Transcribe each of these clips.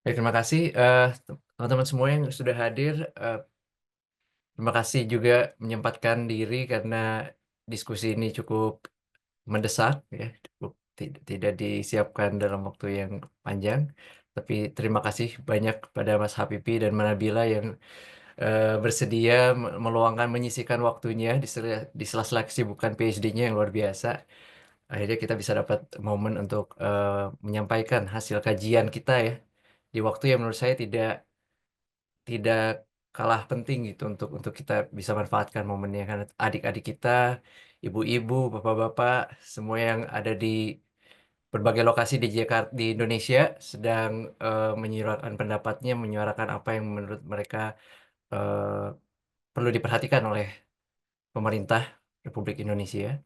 Baik, terima kasih, teman-teman semua yang sudah hadir, terima kasih juga menyempatkan diri karena diskusi ini cukup mendesak ya, cukup tidak disiapkan dalam waktu yang panjang. Tapi terima kasih banyak kepada Mas Habibi dan Manabila yang, bersedia meluangkan, menyisihkan waktunya di sela-sela kesibukan PhD-nya yang luar biasa. Akhirnya kita bisa dapat momen untuk, menyampaikan hasil kajian kita ya, di waktu yang menurut saya tidak kalah penting gitu untuk kita bisa manfaatkan momennya karena adik-adik kita, ibu-ibu, bapak-bapak, semua yang ada di berbagai lokasi di Indonesia sedang, menyuarakan pendapatnya, menyuarakan apa yang menurut mereka, eee, perlu diperhatikan oleh pemerintah Republik Indonesia.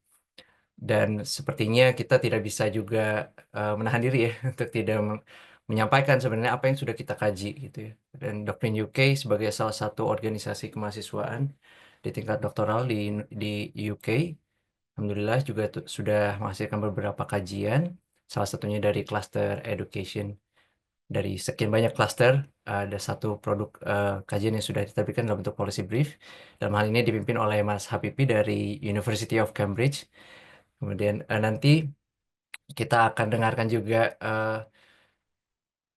Dan sepertinya kita tidak bisa juga, menahan diri ya untuk tidak menyampaikan sebenarnya apa yang sudah kita kaji gitu ya. Dan Doktrin UK sebagai salah satu organisasi kemahasiswaan di tingkat doktoral di UK, alhamdulillah juga sudah menghasilkan beberapa kajian, salah satunya dari cluster education. Dari sekian banyak cluster, ada satu produk, kajian yang sudah diterbitkan dalam bentuk policy brief. Dalam hal ini dipimpin oleh Mas Habibi dari University of Cambridge. Kemudian, nanti kita akan dengarkan juga,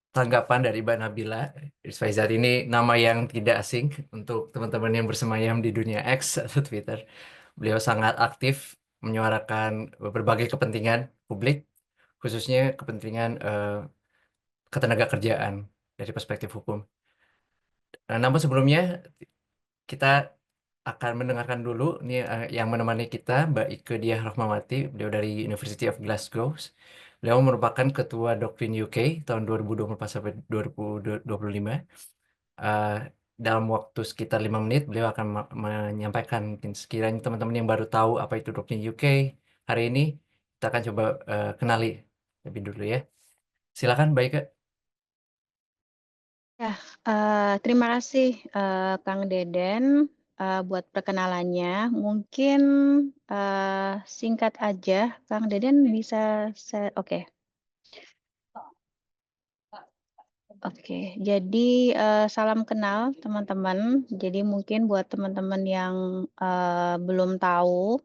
tanggapan dari Mbak Nabila. Faizal ini nama yang tidak asing untuk teman-teman yang bersemayam di dunia X atau Twitter. Beliau sangat aktif menyuarakan berbagai kepentingan publik, khususnya kepentingan, ketenagakerjaan dari perspektif hukum. Namun sebelumnya kita akan mendengarkan dulu nih, yang menemani kita Mbak Ike Diah Rahmawati, beliau dari University of Glasgow. Beliau merupakan Ketua Doktrin UK tahun 2024 sampai 2025. Eh, dalam waktu sekitar 5 menit, beliau akan menyampaikan mungkin sekiranya teman-teman yang baru tahu apa itu Doktrin UK hari ini, kita akan coba kenali lebih dulu ya. Silakan Mbak Ike. Ya, terima kasih, Kang Deden, buat perkenalannya. Mungkin, singkat aja, Kang Deden bisa oke oke. Jadi, salam kenal teman-teman. Jadi mungkin buat teman-teman yang, belum tahu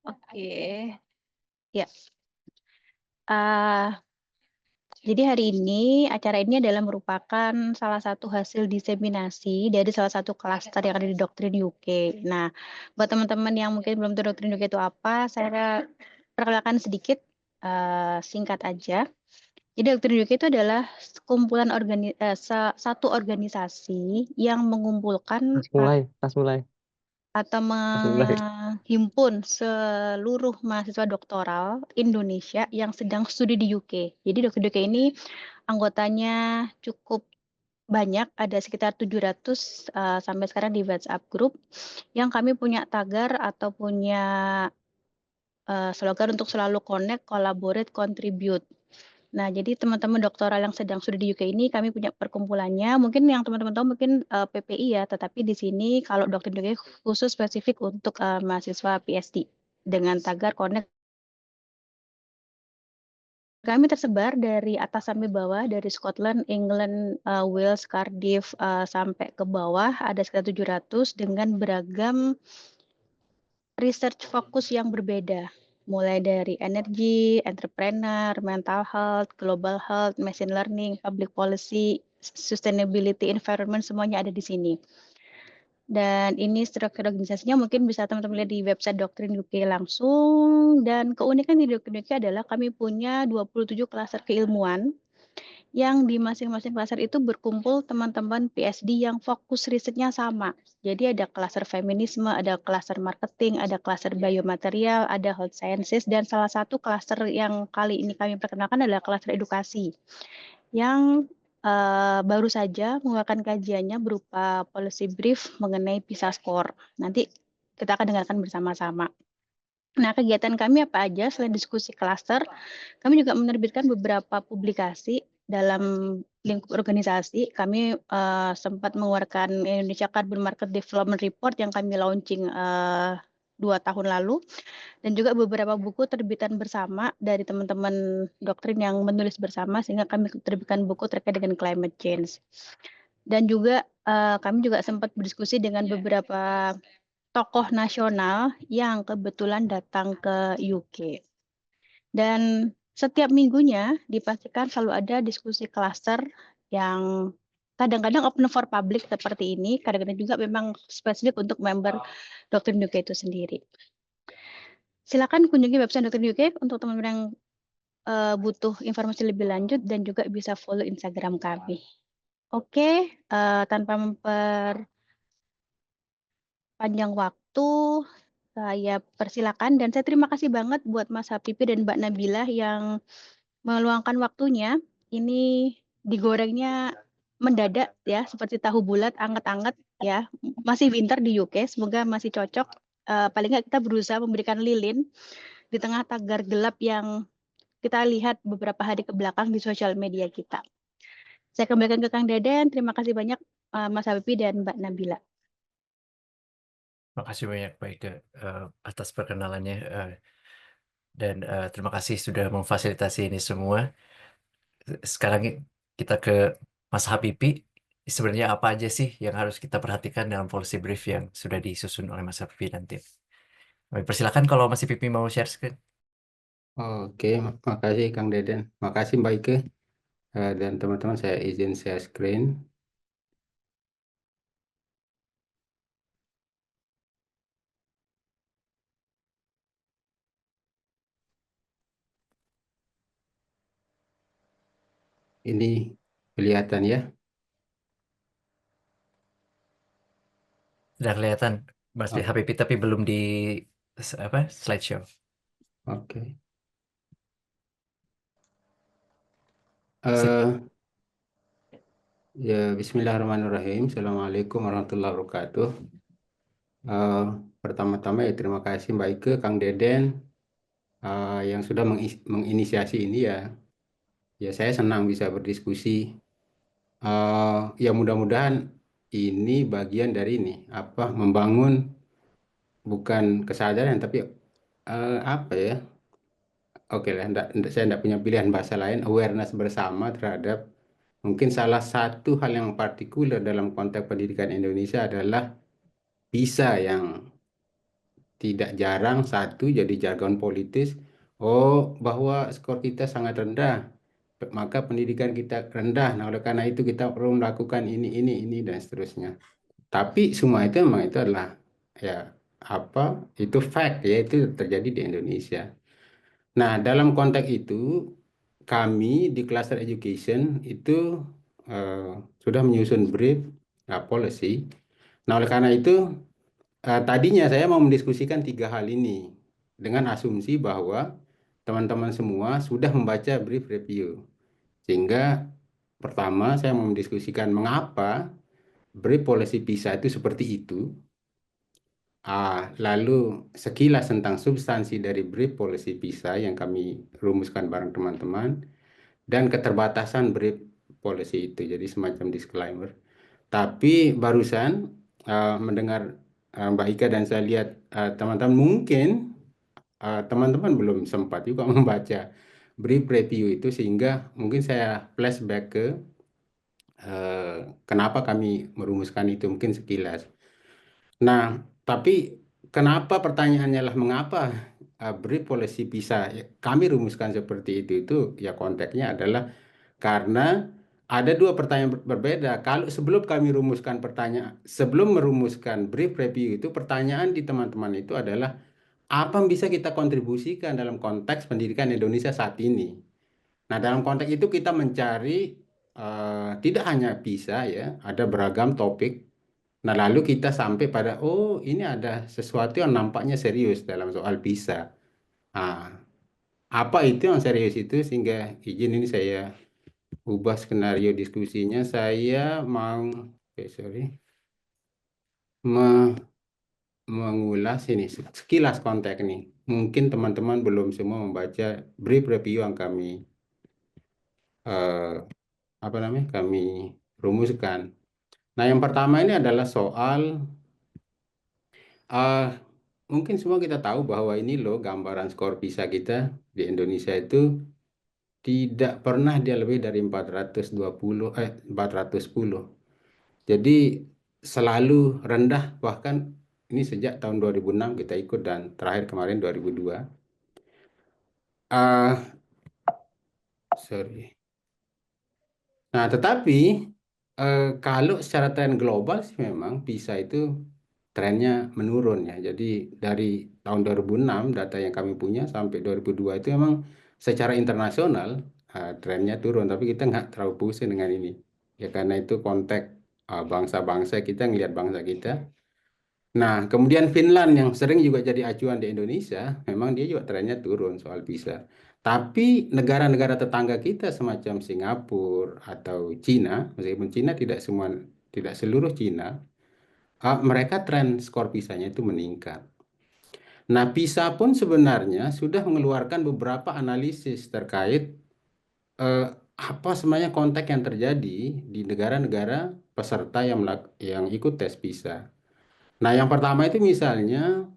oke, ya, eee jadi hari ini, acara ini adalah merupakan salah satu hasil diseminasi dari salah satu klaster yang ada di Doktrin UK. Nah, buat teman-teman yang mungkin belum tahu Doktrin UK itu apa, saya perkenalkan sedikit, singkat aja. Jadi Doktrin UK itu adalah kumpulan satu organisasi yang mengumpulkan Pas mulai. atau Pas mulai. menghimpun seluruh mahasiswa doktoral Indonesia yang sedang studi di UK. Jadi Doktrin UK ini anggotanya cukup banyak, ada sekitar 700, sampai sekarang di WhatsApp group, yang kami punya tagar atau punya, slogan untuk selalu connect, collaborate, contribute. Nah, jadi teman-teman doktoral yang sedang studi di UK ini kami punya perkumpulannya, mungkin yang teman-teman tahu mungkin, PPI ya, tetapi di sini kalau Doktrin UK khusus spesifik untuk, mahasiswa PhD dengan tagar connect. Kami tersebar dari atas sampai bawah, dari Scotland, England, Wales, Cardiff, sampai ke bawah ada sekitar 700 dengan beragam research fokus yang berbeda. Mulai dari energi, entrepreneur, mental health, global health, machine learning, public policy, sustainability, environment, semuanya ada di sini. Dan ini struktur organisasinya mungkin bisa teman-teman lihat di website Doktrin UK langsung, dan keunikan di Doktrin UK adalah kami punya 27 klaster keilmuan, yang di masing-masing klaster itu berkumpul teman-teman PhD yang fokus risetnya sama. Jadi ada klaster feminisme, ada klaster marketing, ada klaster biomaterial, ada health sciences, dan salah satu klaster yang kali ini kami perkenalkan adalah klaster edukasi, yang baru saja mengeluarkan kajiannya berupa policy brief mengenai PISA score. Nanti kita akan dengarkan bersama-sama. Nah, kegiatan kami apa aja selain diskusi klaster, kami juga menerbitkan beberapa publikasi dalam lingkup organisasi. Kami, sempat mengeluarkan Indonesia Carbon Market Development Report yang kami launching, 2 tahun lalu, dan juga beberapa buku terbitan bersama dari teman-teman doktrin yang menulis bersama, sehingga kami terbitkan buku terkait dengan climate change. Dan juga, kami juga sempat berdiskusi dengan beberapa tokoh nasional yang kebetulan datang ke UK. Dan setiap minggunya dipastikan selalu ada diskusi klaster yang kadang-kadang open for public seperti ini, kadang-kadang juga memang spesifik untuk member Doktrin UK itu sendiri. Silakan kunjungi website Doktrin UK untuk teman-teman yang butuh informasi lebih lanjut dan juga bisa follow Instagram kami. Oke, tanpa memperpanjang waktu, saya persilakan dan saya terima kasih banget buat Mas Habibi dan Mbak Nabilah yang meluangkan waktunya. Ini digorengnya mendadak ya, seperti tahu bulat, anget-anget ya. Masih winter di UK, semoga masih cocok. Paling nggak kita berusaha memberikan lilin di tengah tagar gelap yang kita lihat beberapa hari ke belakang di sosial media kita. Saya kembalikan ke Kang Deden. Terima kasih banyak Mas Habibi dan Mbak Nabila. Makasih banyak Baike atas perkenalannya dan terima kasih sudah memfasilitasi ini semua. Sekarang kita ke Mas Habibie. Sebenarnya apa aja sih yang harus kita perhatikan dalam policy brief yang sudah disusun oleh Mas Habibie nanti? Kami persilakan kalau Mas Habibie mau share screen. Oke, makasih Kang Deden. Makasih Mbak Ike. Dan teman-teman saya izin share screen. Ini kelihatan ya. Sudah kelihatan Mas Oh, Habibie tapi belum di apa slideshow. oke. Sip. Eh, Ya, Bismillahirrahmanirrahim. Assalamualaikum warahmatullahi wabarakatuh. Eh, Pertama-tama ya terima kasih Mbak Ike, Kang Deden yang sudah menginisiasi ini ya. Ya saya senang bisa berdiskusi. Ya mudah-mudahan ini bagian dari ini apa membangun bukan kesadaran tapi apa ya? Oke lah, saya tidak punya pilihan bahasa lain. Awareness bersama terhadap mungkin salah satu hal yang partikular dalam konteks pendidikan Indonesia adalah bisa yang tidak jarang satu jadi jargon politis. Oh, bahwa skor kita sangat rendah, maka pendidikan kita rendah. Nah, oleh karena itu kita perlu melakukan ini dan seterusnya. Tapi semua itu memang itu adalah ya apa itu fact ya itu terjadi di Indonesia. Nah, dalam konteks itu kami di Cluster Education itu eh, sudah menyusun brief policy. Nah, oleh karena itu tadinya saya mau mendiskusikan tiga hal ini dengan asumsi bahwa teman-teman semua sudah membaca brief review. Sehingga pertama saya mau mendiskusikan mengapa brief policy PISA itu seperti itu. Lalu sekilas tentang substansi dari brief policy PISA yang kami rumuskan bareng teman-teman dan keterbatasan brief policy itu. Jadi semacam disclaimer. Tapi barusan mendengar Mbak Ika dan saya lihat teman-teman mungkin teman-teman belum sempat juga membaca brief review itu sehingga mungkin saya flashback ke eh, kenapa kami merumuskan itu mungkin sekilas. Nah, tapi kenapa pertanyaannya lah mengapa brief policy bisa kami rumuskan seperti itu ya konteksnya adalah karena ada dua pertanyaan berbeda. Kalau sebelum kami rumuskan pertanyaan, sebelum merumuskan brief review itu, pertanyaan di teman-teman itu adalah apa yang bisa kita kontribusikan dalam konteks pendidikan Indonesia saat ini. Nah, dalam konteks itu kita mencari tidak hanya PISA ya, ada beragam topik. Nah, lalu kita sampai pada oh ini ada sesuatu yang nampaknya serius dalam soal PISA. Nah, apa itu yang serius itu sehingga izin ini saya ubah skenario diskusinya. Saya mau, sorry, me- mengulas ini sekilas konteks nih. Mungkin teman-teman belum semua membaca brief review yang kami eh, apa namanya kami rumuskan. Nah, yang pertama ini adalah soal mungkin semua kita tahu bahwa ini loh gambaran skor PISA kita di Indonesia itu tidak pernah dia lebih dari 410. Jadi selalu rendah, bahkan ini sejak tahun 2006 kita ikut dan terakhir kemarin 2002. Sorry. Nah, tetapi kalau secara tren global sih memang PISA itu trennya menurun ya. Jadi dari tahun 2006 data yang kami punya sampai 2002 itu memang secara internasional trennya turun. Tapi kita nggak terlalu pusing dengan ini. Ya karena itu konteks bangsa-bangsa kita ngelihat bangsa kita. Nah, kemudian Finland yang sering juga jadi acuan di Indonesia, memang dia juga trennya turun soal PISA. Tapi negara-negara tetangga kita semacam Singapura atau Cina, meskipun Cina tidak seluruh Cina, mereka tren skor PISA-nya itu meningkat. Nah, PISA pun sebenarnya sudah mengeluarkan beberapa analisis terkait eh, apa sebenarnya konteks yang terjadi di negara-negara peserta yang ikut tes PISA. Nah, yang pertama itu misalnya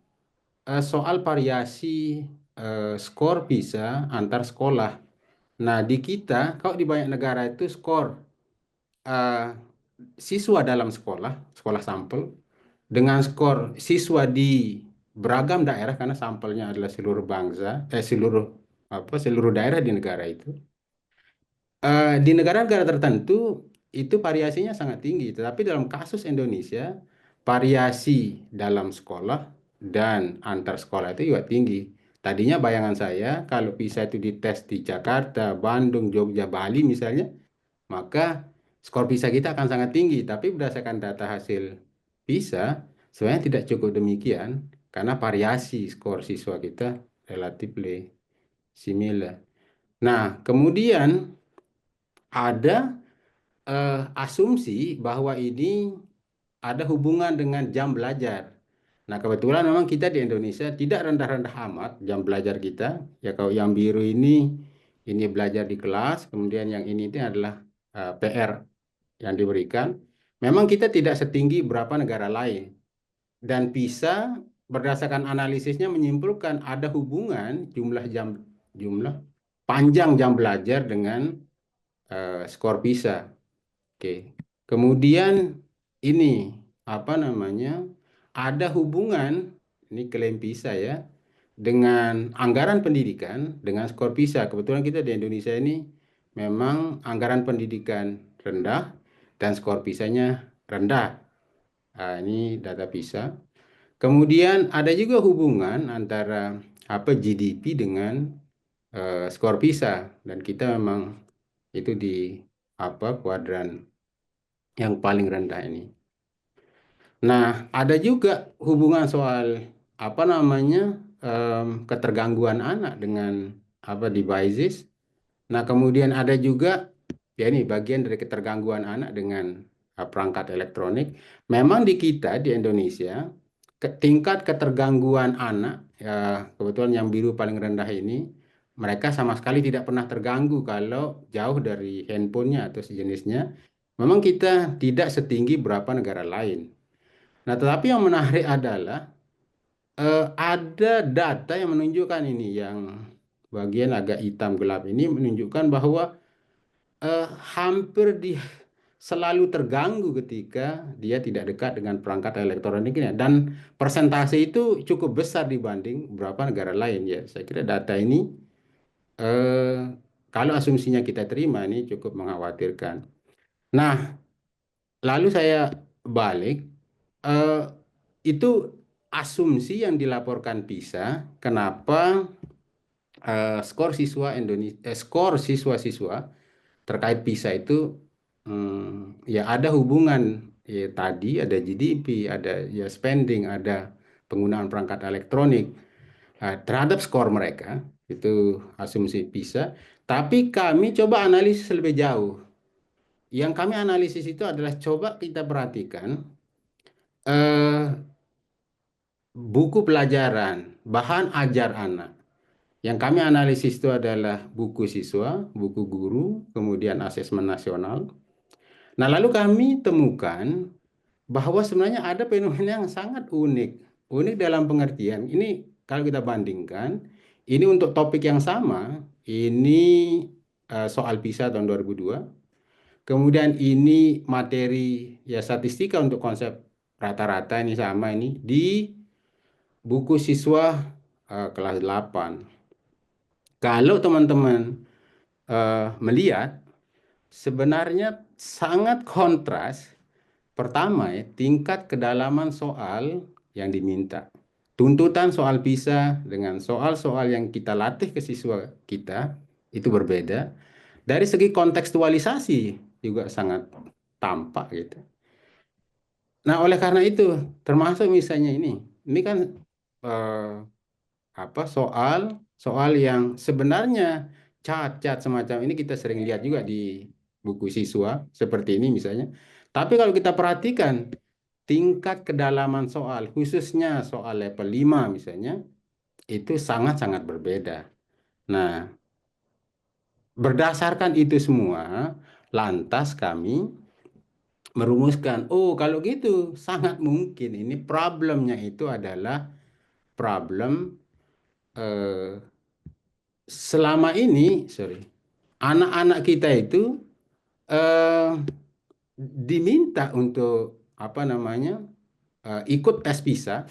soal variasi skor PISA antar sekolah. Nah, di kita, kalau di banyak negara itu skor eh, siswa dalam sekolah, sekolah sampel, dengan skor siswa di beragam daerah karena sampelnya adalah seluruh bangsa, seluruh daerah di negara itu. Di negara-negara tertentu itu variasinya sangat tinggi, tetapi dalam kasus Indonesia, variasi dalam sekolah dan antar sekolah itu juga tinggi. Tadinya bayangan saya kalau PISA itu dites di Jakarta, Bandung, Jogja, Bali misalnya, maka skor PISA kita akan sangat tinggi. Tapi berdasarkan data hasil PISA, sebenarnya tidak cukup demikian karena variasi skor siswa kita relatif similar. Nah, kemudian ada asumsi bahwa ini ada hubungan dengan jam belajar. Nah, kebetulan memang kita di Indonesia tidak rendah-rendah amat jam belajar kita. Ya, kalau yang biru ini belajar di kelas, kemudian yang ini adalah PR yang diberikan. Memang kita tidak setinggi beberapa negara lain. Dan PISA berdasarkan analisisnya menyimpulkan ada hubungan jumlah panjang jam belajar dengan skor PISA. Oke. Kemudian ini apa namanya? Ada hubungan ini klaim PISA ya dengan anggaran pendidikan dengan skor PISA. Kebetulan kita di Indonesia ini memang anggaran pendidikan rendah dan skor PISA-nya rendah. Nah, ini data PISA. Kemudian ada juga hubungan antara apa GDP dengan skor PISA dan kita memang itu di apa kuadran yang paling rendah ini. Nah, ada juga hubungan soal apa namanya ketergangguan anak dengan apa devices. Nah, kemudian ada juga ya ini bagian dari ketergangguan anak dengan perangkat elektronik. Memang di kita di Indonesia tingkat ketergangguan anak ya kebetulan yang biru paling rendah ini mereka sama sekali tidak pernah terganggu kalau jauh dari handphonenya atau sejenisnya. Memang kita tidak setinggi beberapa negara lain. Nah, tetapi yang menarik adalah ada data yang menunjukkan ini, yang bagian agak hitam gelap ini menunjukkan bahwa eh, hampir dia selalu terganggu ketika dia tidak dekat dengan perangkat elektronik ini. Dan persentase itu cukup besar dibanding beberapa negara lain ya. Saya kira data ini eh, kalau asumsinya kita terima ini cukup mengkhawatirkan. Nah, lalu saya balik. eh, itu asumsi yang dilaporkan PISA, kenapa skor siswa-siswa terkait PISA itu ya ada hubungan ya tadi ada GDP, ada ya spending, ada penggunaan perangkat elektronik terhadap skor mereka itu asumsi PISA. Tapi kami coba analisis lebih jauh. Yang kami analisis itu adalah coba kita perhatikan eh, buku pelajaran, bahan ajar anak. Yang kami analisis itu adalah buku siswa, buku guru, kemudian asesmen nasional. Nah, lalu kami temukan bahwa sebenarnya ada fenomena yang sangat unik Unik dalam pengertian, ini kalau kita bandingkan, ini untuk topik yang sama, ini soal PISA tahun 2002, kemudian ini materi ya statistika untuk konsep rata-rata ini sama ini di buku siswa kelas 8. Kalau teman-teman melihat, sebenarnya sangat kontras. Pertama ya, tingkat kedalaman soal yang diminta. Tuntutan soal PISA dengan soal-soal yang kita latih ke siswa kita itu berbeda. Dari segi kontekstualisasi juga sangat tampak gitu. Nah, oleh karena itu, termasuk misalnya ini kan eh, apa soal soal yang sebenarnya cat-cat semacam ini kita sering lihat juga di buku siswa seperti ini misalnya. Tapi kalau kita perhatikan tingkat kedalaman soal, khususnya soal level 5 misalnya, itu sangat-sangat berbeda. Nah, berdasarkan itu semua, lantas kami merumuskan, oh kalau gitu sangat mungkin ini problemnya itu adalah problem eh, selama ini, sorry, anak-anak kita itu eh, diminta untuk apa namanya ikut tes PISA,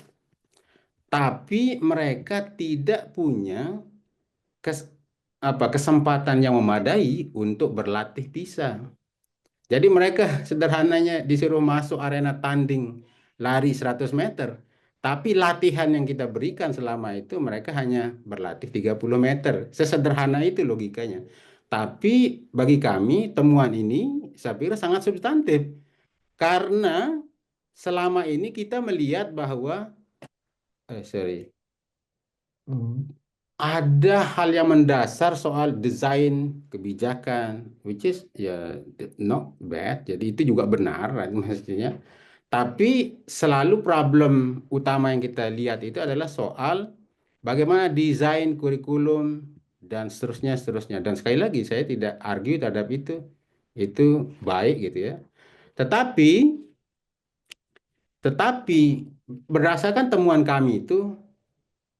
tapi mereka tidak punya kes- kesempatan yang memadai untuk berlatih PISA. Jadi mereka sederhananya disuruh masuk arena tanding lari 100 meter. Tapi latihan yang kita berikan selama itu mereka hanya berlatih 30 meter. Sesederhana itu logikanya. Tapi bagi kami temuan ini saya pikir sangat substantif. Karena selama ini kita melihat bahwa, sorry, ada hal yang mendasar soal desain kebijakan, which is ya not bad. Jadi itu juga benar maksudnya. Tapi selalu problem utama yang kita lihat itu adalah soal bagaimana desain kurikulum dan seterusnya seterusnya. Dan sekali lagi saya tidak argue terhadap itu. Itu baik gitu ya. Tetapi tetapi berdasarkan temuan kami itu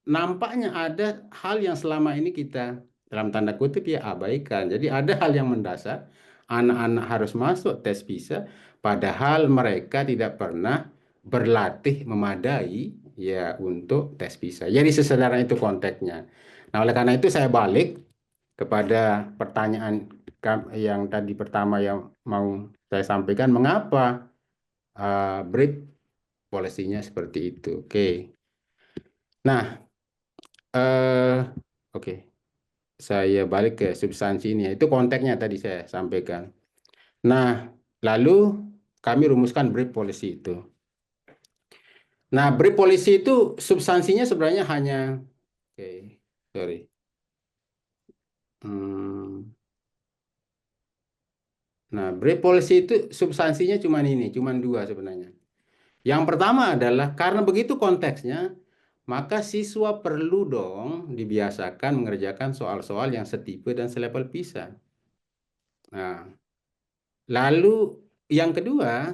nampaknya ada hal yang selama ini kita dalam tanda kutip ya abaikan. Jadi ada hal yang mendasar, anak-anak harus masuk tes PISA, padahal mereka tidak pernah berlatih memadai ya untuk tes PISA. Jadi sesederhana itu konteksnya. Nah, oleh karena itu saya balik kepada pertanyaan yang tadi pertama yang mau saya sampaikan, mengapa brief polisinya seperti itu. Oke. Nah, oke. Saya balik ke substansi ini. Itu konteksnya tadi saya sampaikan. Nah, lalu kami rumuskan brief policy itu. Nah, brief policy itu substansinya sebenarnya hanya, oke, sorry. Hmm, Nah, brief policy itu substansinya cuma ini, cuma dua sebenarnya. Yang pertama adalah karena begitu konteksnya, maka siswa perlu dong dibiasakan mengerjakan soal-soal yang setipe dan selevel PISA. Nah, lalu yang kedua,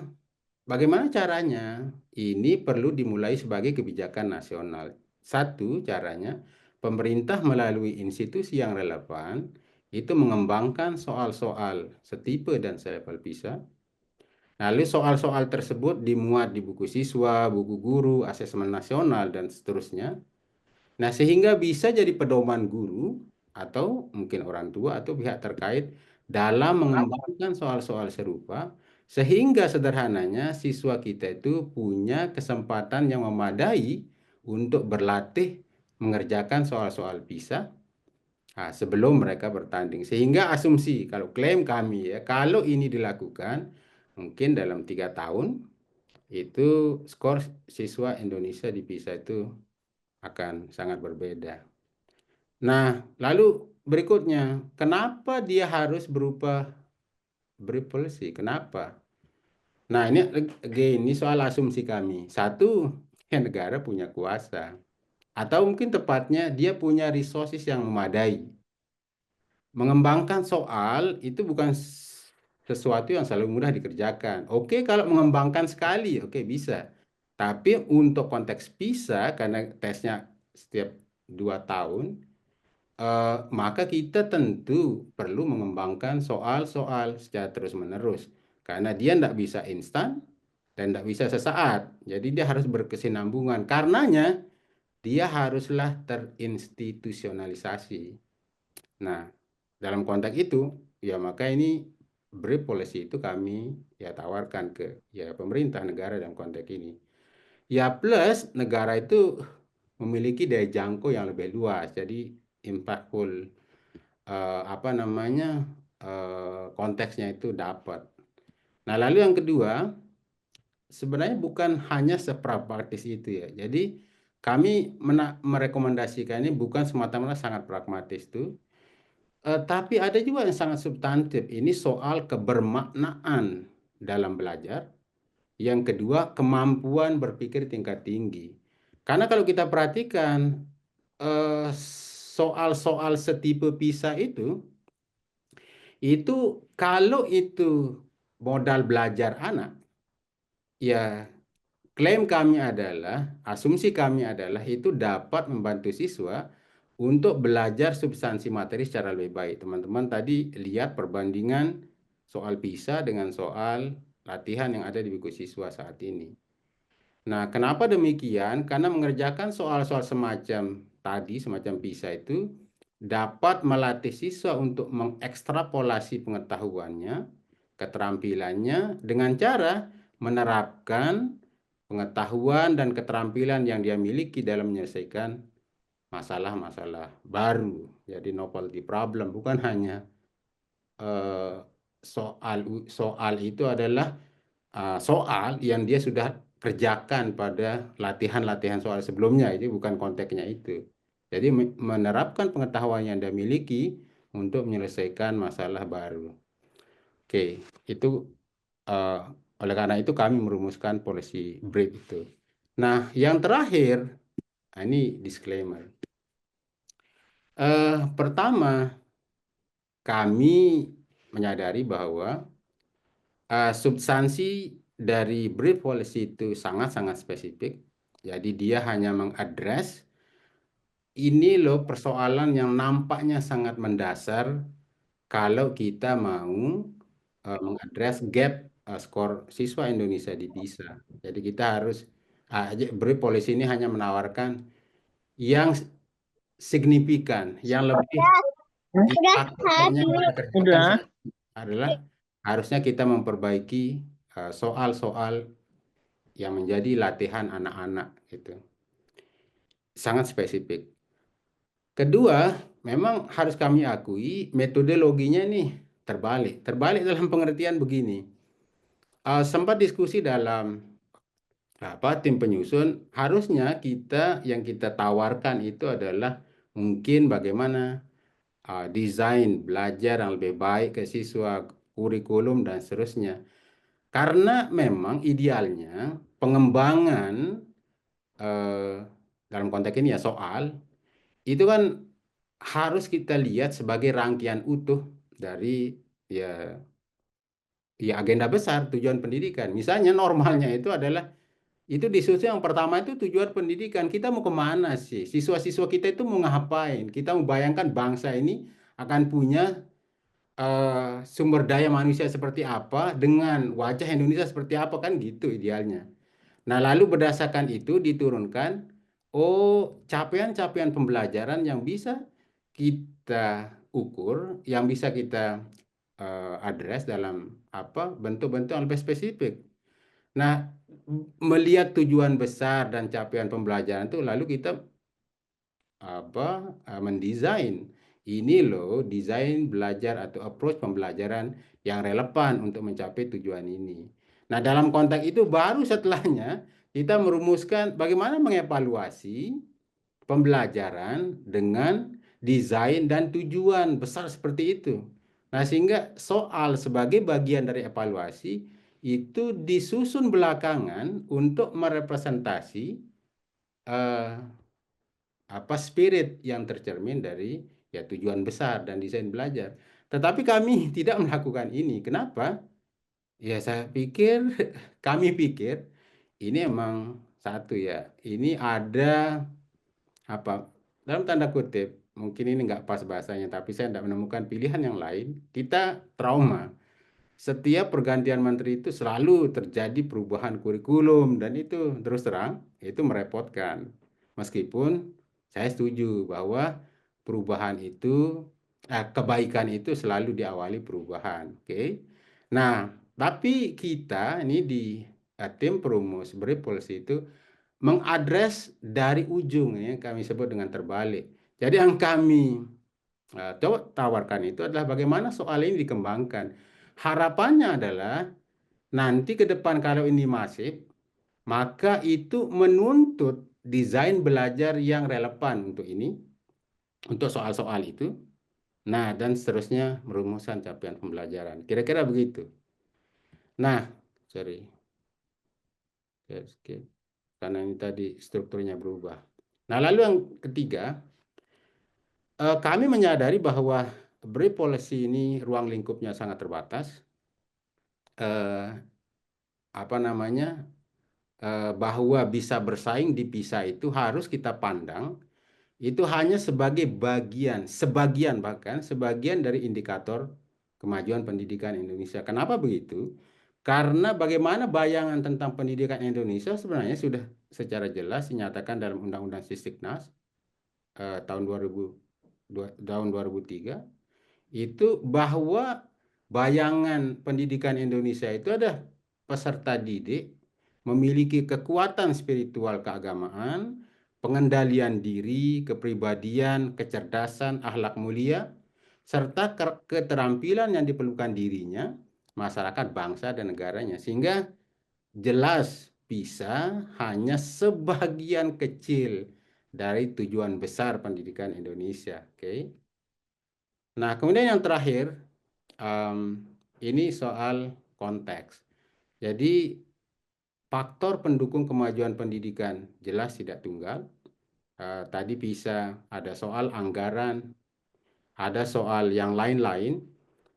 bagaimana caranya? Ini perlu dimulai sebagai kebijakan nasional. Satu, caranya pemerintah melalui institusi yang relevan itu mengembangkan soal-soal setipe dan selevel PISA. Lalu soal-soal tersebut dimuat di buku siswa, buku guru, asesmen nasional, dan seterusnya. Nah, sehingga bisa jadi pedoman guru atau mungkin orang tua atau pihak terkait dalam mengembangkan soal-soal serupa, sehingga sederhananya siswa kita itu punya kesempatan yang memadai untuk berlatih mengerjakan soal-soal PISA sebelum mereka bertanding. Sehingga asumsi, kalau klaim kami ya, kalau ini dilakukan, mungkin dalam 3 tahun itu skor siswa Indonesia di PISA itu akan sangat berbeda. Nah, lalu berikutnya, kenapa dia harus berupa brief policy? Kenapa? Nah, ini soal asumsi kami. Satu, ya negara punya kuasa. Atau mungkin tepatnya dia punya resources yang memadai. Mengembangkan soal itu bukan sesuatu yang selalu mudah dikerjakan. Oke, kalau mengembangkan sekali, oke bisa. Tapi untuk konteks PISA, karena tesnya setiap 2 tahun, maka kita tentu perlu mengembangkan soal-soal secara terus-menerus. Karena dia tidak bisa instan dan tidak bisa sesaat. Jadi dia harus berkesinambungan. Karenanya dia haruslah terinstitusionalisasi. Nah, dalam konteks itu, ya maka ini brief policy itu kami ya tawarkan ke ya pemerintah negara dalam konteks ini. Ya plus negara itu memiliki daya jangkau yang lebih luas, jadi impactful apa namanya konteksnya itu dapat. Nah lalu yang kedua, sebenarnya bukan hanya sepragmatis itu ya. Jadi kami merekomendasikan ini bukan semata-mata sangat pragmatis itu, tapi ada juga yang sangat substantif. Ini soal kebermaknaan dalam belajar. Yang kedua, kemampuan berpikir tingkat tinggi. Karena kalau kita perhatikan soal-soal setipe PISA itu kalau itu modal belajar anak, ya klaim kami adalah, asumsi kami adalah itu dapat membantu siswa untuk belajar substansi materi secara lebih baik. Teman-teman tadi lihat perbandingan soal PISA dengan soal latihan yang ada di buku siswa saat ini. Nah, kenapa demikian? Karena mengerjakan soal-soal semacam tadi, semacam PISA itu dapat melatih siswa untuk mengekstrapolasi pengetahuannya, keterampilannya dengan cara menerapkan pengetahuan dan keterampilan yang dia miliki dalam menyelesaikan masalah-masalah baru. Jadi novelty problem bukan hanya soal itu adalah soal yang dia sudah kerjakan pada latihan-latihan soal sebelumnya, itu bukan konteksnya itu. Jadi menerapkan pengetahuan yang dia miliki untuk menyelesaikan masalah baru. Oke, itu oleh karena itu kami merumuskan policy brief itu. Nah, yang terakhir, ini disclaimer. Pertama, kami menyadari bahwa substansi dari brief policy itu sangat-sangat spesifik. Jadi dia hanya mengadres ini loh persoalan yang nampaknya sangat mendasar kalau kita mau mengadres gap skor siswa Indonesia di PISA. Jadi kita harus brief policy ini hanya menawarkan yang signifikan, yang lebih impactnya yang kita kerjakan adalah harusnya kita memperbaiki soal-soal yang menjadi latihan anak-anak gitu. Sangat spesifik. Kedua, memang harus kami akui metodologinya nih terbalik. Terbalik dalam pengertian begini. Sempat diskusi dalam tim penyusun, harusnya yang kita tawarkan itu adalah mungkin bagaimana desain belajar yang lebih baik ke siswa, kurikulum dan seterusnya. Karena memang idealnya pengembangan dalam konteks ini ya soal itu kan harus kita lihat sebagai rangkaian utuh dari ya agenda besar tujuan pendidikan. Misalnya normalnya itu adalah itu disusun yang pertama itu tujuan pendidikan. Kita mau kemana sih? Siswa-siswa kita itu mau ngapain? Kita membayangkan bangsa ini akan punya sumber daya manusia seperti apa dengan wajah Indonesia seperti apa kan gitu idealnya. Nah, lalu berdasarkan itu diturunkan capaian-capaian pembelajaran yang bisa kita ukur, yang bisa kita address dalam bentuk-bentuk yang lebih spesifik. Nah, melihat tujuan besar dan capaian pembelajaran itu lalu kita mendesain ini loh desain belajar atau approach pembelajaran yang relevan untuk mencapai tujuan ini. Nah, dalam konteks itu baru setelahnya kita merumuskan bagaimana mengevaluasi pembelajaran dengan desain dan tujuan besar seperti itu. Nah, sehingga soal sebagai bagian dari evaluasi itu disusun belakangan untuk merepresentasi spirit yang tercermin dari ya tujuan besar dan desain belajar. Tetapi kami tidak melakukan ini. Kenapa? Ya saya pikir, kami pikir ini emang satu ya, ini ada apa, dalam tanda kutip, mungkin ini nggak pas bahasanya, tapi saya tidak menemukan pilihan yang lain. Kita trauma. Setiap pergantian menteri itu selalu terjadi perubahan kurikulum, dan itu terus terang itu merepotkan. Meskipun saya setuju bahwa perubahan itu, kebaikan itu selalu diawali perubahan. Oke. Nah, tapi kita ini di tim perumus BRIP Policy itu mengadres dari ujung, ya, kami sebut dengan terbalik. Jadi yang kami coba tawarkan itu adalah bagaimana soal ini dikembangkan. Harapannya adalah nanti ke depan kalau ini masif, maka itu menuntut desain belajar yang relevan untuk ini, untuk soal-soal itu. Nah, dan seterusnya merumuskan capaian pembelajaran. Kira-kira begitu. Nah, sorry, saya skip. Karena ini tadi strukturnya berubah. Nah, lalu yang ketiga, kami menyadari bahwa BRIP policy ini ruang lingkupnya sangat terbatas. Eh, apa namanya? Bahwa bisa bersaing di PISA itu harus kita pandang itu hanya sebagai sebagian bahkan sebagian dari indikator kemajuan pendidikan Indonesia. Kenapa begitu? Karena bagaimana bayangan tentang pendidikan Indonesia sebenarnya sudah secara jelas dinyatakan dalam Undang-Undang Sisdiknas tahun 2003, itu bahwa bayangan pendidikan Indonesia itu ada peserta didik memiliki kekuatan spiritual keagamaan, pengendalian diri, kepribadian, kecerdasan, akhlak mulia, serta keterampilan yang diperlukan dirinya, masyarakat, bangsa, dan negaranya. Sehingga jelas bisa hanya sebagian kecil dari tujuan besar pendidikan Indonesia. Oke. Nah, kemudian yang terakhir, ini soal konteks. Jadi, faktor pendukung kemajuan pendidikan jelas tidak tunggal. Tadi bisa ada soal anggaran, ada soal yang lain-lain.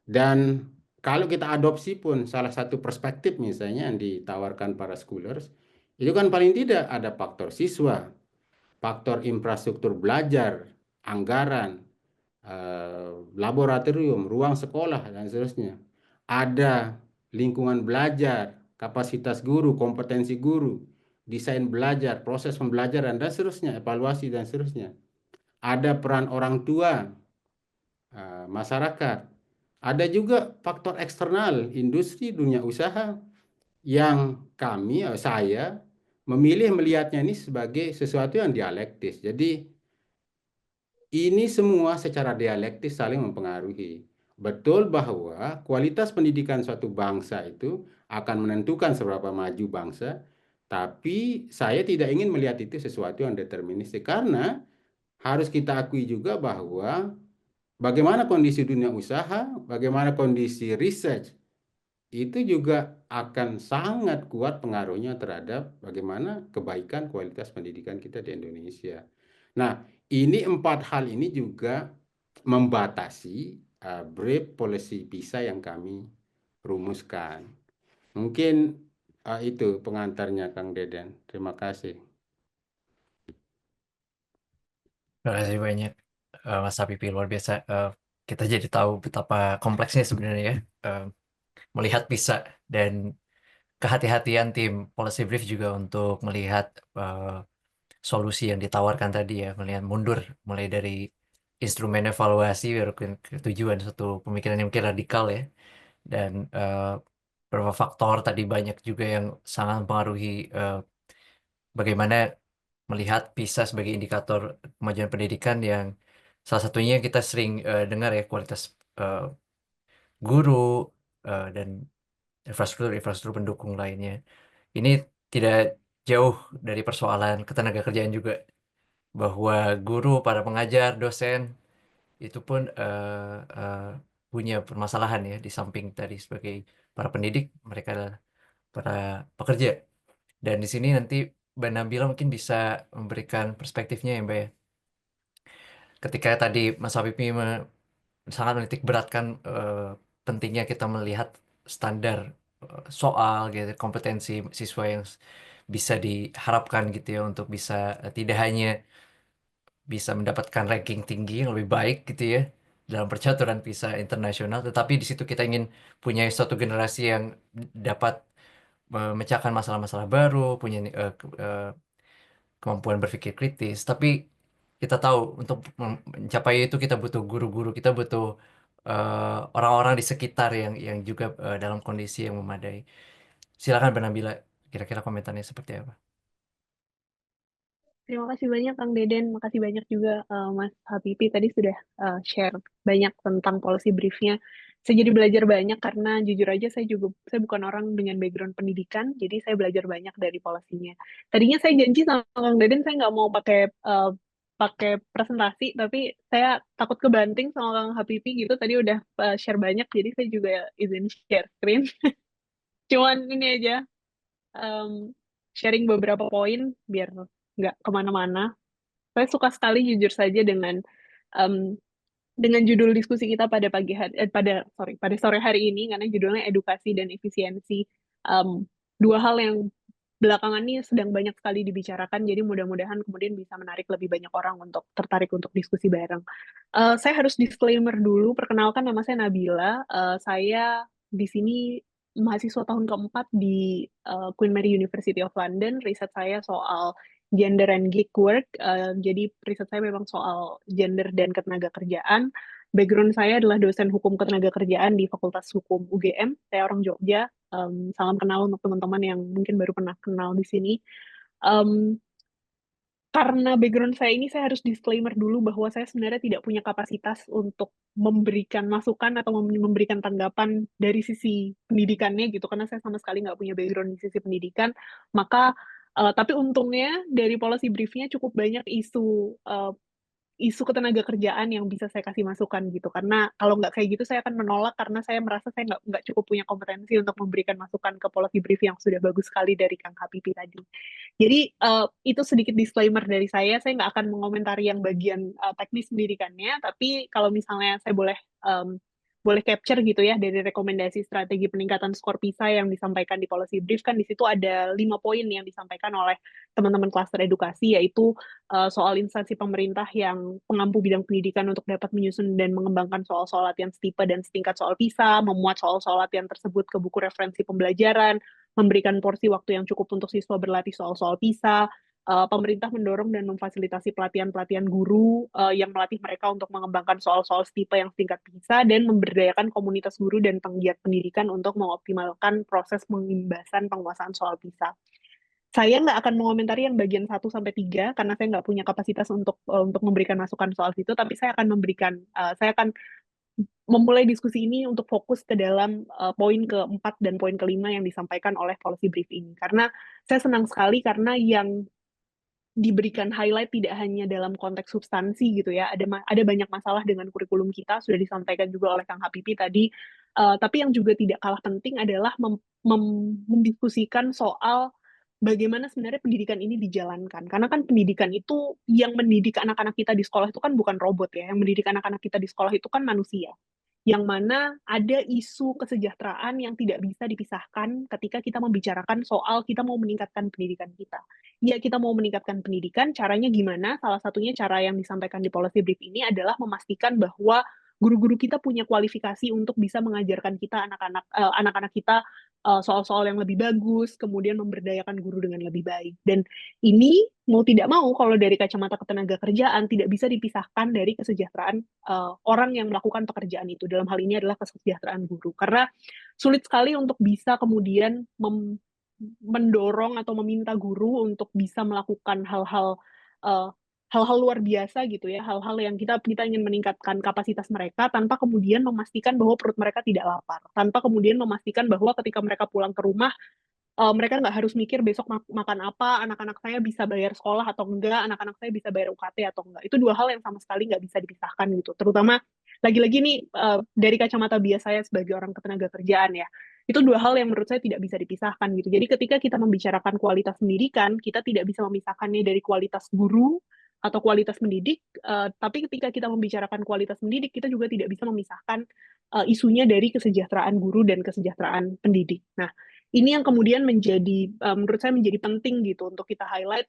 Dan kalau kita adopsi pun salah satu perspektif misalnya yang ditawarkan para scholars, itu kan paling tidak ada faktor siswa, faktor infrastruktur belajar, anggaran, laboratorium, ruang sekolah, dan seterusnya. Ada lingkungan belajar, kapasitas guru, kompetensi guru, desain belajar, proses pembelajaran, dan seterusnya, evaluasi, dan seterusnya. Ada peran orang tua, masyarakat. Ada juga faktor eksternal, industri, dunia usaha, yang saya memilih melihatnya ini sebagai sesuatu yang dialektis. Jadi, ini semua secara dialektis saling mempengaruhi. Betul bahwa kualitas pendidikan suatu bangsa itu akan menentukan seberapa maju bangsa, tapi saya tidak ingin melihat itu sesuatu yang deterministik, karena harus kita akui juga bahwa bagaimana kondisi dunia usaha, bagaimana kondisi research, itu juga akan sangat kuat pengaruhnya terhadap bagaimana kebaikan kualitas pendidikan kita di Indonesia. Nah, ini 4 hal ini juga membatasi brief policy PISA yang kami rumuskan. Mungkin itu pengantarnya Kang Deden. Terima kasih. Terima kasih banyak Mas Habibi, luar biasa. Kita jadi tahu betapa kompleksnya sebenarnya ya, melihat PISA, dan kehati-hatian tim Policy Brief juga untuk melihat solusi yang ditawarkan tadi ya, melihat mundur mulai dari instrumen evaluasi baru ke tujuan, satu pemikiran yang mungkin radikal ya, dan beberapa faktor tadi banyak juga yang sangat mempengaruhi bagaimana melihat PISA sebagai indikator kemajuan pendidikan, yang salah satunya kita sering dengar ya, kualitas guru dan infrastruktur pendukung lainnya. Ini tidak jauh dari persoalan ketenagakerjaan juga, bahwa guru, para pengajar, dosen itu pun punya permasalahan ya, di samping tadi sebagai para pendidik, mereka adalah para pekerja. Dan di sini nanti Mbak Nabila mungkin bisa memberikan perspektifnya ya Mbak ya. Ketika tadi Mas Habibie sangat menitik beratkan pentingnya kita melihat standar soal gitu, kompetensi siswa yang bisa diharapkan gitu ya untuk bisa tidak hanya bisa mendapatkan ranking tinggi yang lebih baik gitu ya dalam percaturan PISA internasional, tetapi di situ kita ingin punya suatu generasi yang dapat memecahkan masalah-masalah baru, punya kemampuan berpikir kritis. Tapi kita tahu untuk mencapai itu kita butuh guru-guru, kita butuh orang-orang di sekitar yang juga dalam kondisi yang memadai. Silakan Mbak Nabila, kira-kira komentarnya seperti apa? Terima kasih banyak Kang Deden, makasih banyak juga Mas Habibi tadi sudah share banyak tentang policy briefnya. Saya jadi belajar banyak karena jujur aja saya bukan orang dengan background pendidikan, jadi saya belajar banyak dari polisinya. Tadinya saya janji sama Kang Deden saya nggak mau pakai presentasi, tapi saya takut kebanting sama Kang Habibi gitu. Tadi udah share banyak, jadi saya juga izin share screen. Cuman ini aja em, sharing beberapa poin biar nggak kemana-mana. Saya suka sekali jujur saja em, dengan judul diskusi kita pada pada sore hari ini karena judulnya edukasi dan efisiensi. Em, Dua hal yang belakangan ini sedang banyak sekali dibicarakan, jadi mudah-mudahan kemudian bisa menarik lebih banyak orang untuk tertarik untuk diskusi bareng. Saya harus disclaimer dulu, perkenalkan nama saya Nabila. Saya di sini mahasiswa tahun keempat di Queen Mary University of London. Riset saya soal gender and gig work. Jadi riset saya memang soal gender dan ketenaga kerjaan. Background saya adalah dosen hukum ketenaga kerjaan di Fakultas Hukum UGM. Saya orang Jogja. Salam kenal untuk teman-teman yang mungkin baru pernah kenal di sini. Um, karena background saya ini, saya harus disclaimer dulu bahwa saya sebenarnya tidak punya kapasitas untuk memberikan masukan atau memberikan tanggapan dari sisi pendidikannya gitu, karena saya sama sekali nggak punya background di sisi pendidikan. Maka, tapi untungnya dari policy briefnya cukup banyak isu ketenaga kerjaan yang bisa saya kasih masukan gitu, karena kalau nggak kayak gitu saya akan menolak karena saya merasa saya nggak cukup punya kompetensi untuk memberikan masukan ke policy brief yang sudah bagus sekali dari Kang Habibi tadi. Jadi itu sedikit disclaimer dari saya nggak akan mengomentari yang bagian teknis pendidikannya, tapi kalau misalnya saya boleh capture gitu ya dari rekomendasi strategi peningkatan skor PISA yang disampaikan di policy brief, kan di situ ada 5 poin yang disampaikan oleh teman-teman klaster edukasi, yaitu soal instansi pemerintah yang pengampu bidang pendidikan untuk dapat menyusun dan mengembangkan soal-soal latihan setipe dan setingkat soal PISA, memuat soal-soal latihan tersebut ke buku referensi pembelajaran, memberikan porsi waktu yang cukup untuk siswa berlatih soal-soal PISA. Pemerintah mendorong dan memfasilitasi pelatihan-pelatihan guru yang melatih mereka untuk mengembangkan soal-soal setipe yang setingkat PISA dan memberdayakan komunitas guru dan penggiat pendidikan untuk mengoptimalkan proses pengimbasan penguasaan soal PISA. Saya nggak akan mengomentari yang bagian 1 sampai 3 karena saya nggak punya kapasitas untuk memberikan masukan soal itu, tapi saya akan memulai diskusi ini untuk fokus ke dalam poin keempat dan poin kelima yang disampaikan oleh policy brief ini. Karena saya senang sekali karena yang diberikan highlight tidak hanya dalam konteks substansi gitu ya, ada banyak masalah dengan kurikulum kita, sudah disampaikan juga oleh Kang Habibi tadi, tapi yang juga tidak kalah penting adalah mendiskusikan soal bagaimana sebenarnya pendidikan ini dijalankan. Karena kan pendidikan itu, yang mendidik anak-anak kita di sekolah itu kan bukan robot ya, yang mendidik anak-anak kita di sekolah itu kan manusia, yang mana ada isu kesejahteraan yang tidak bisa dipisahkan ketika kita membicarakan soal kita mau meningkatkan pendidikan kita. Ya, kita mau meningkatkan pendidikan, caranya gimana? Salah satunya cara yang disampaikan di policy brief ini adalah memastikan bahwa guru-guru kita punya kualifikasi untuk bisa mengajarkan kita anak-anak kita soal-soal yang lebih bagus, kemudian memberdayakan guru dengan lebih baik. Dan ini mau tidak mau kalau dari kacamata ketenaga kerjaan tidak bisa dipisahkan dari kesejahteraan orang yang melakukan pekerjaan itu. Dalam hal ini adalah kesejahteraan guru. Karena sulit sekali untuk bisa kemudian mendorong atau meminta guru untuk bisa melakukan hal-hal luar biasa gitu ya, hal-hal yang kita ingin meningkatkan kapasitas mereka tanpa kemudian memastikan bahwa perut mereka tidak lapar, tanpa kemudian memastikan bahwa ketika mereka pulang ke rumah mereka nggak harus mikir besok makan apa, anak-anak saya bisa bayar sekolah atau enggak, anak-anak saya bisa bayar UKT atau enggak. Itu dua hal yang sama sekali nggak bisa dipisahkan gitu. Terutama lagi-lagi nih dari kacamata bias saya sebagai orang ketenaga kerjaan ya, itu dua hal yang menurut saya tidak bisa dipisahkan gitu. Jadi ketika kita membicarakan kualitas pendidikan, kita tidak bisa memisahkannya dari kualitas guru atau kualitas pendidik, tapi ketika kita membicarakan kualitas pendidik, kita juga tidak bisa memisahkan isunya dari kesejahteraan guru dan kesejahteraan pendidik. Nah, ini yang kemudian menjadi menurut saya menjadi penting gitu untuk kita highlight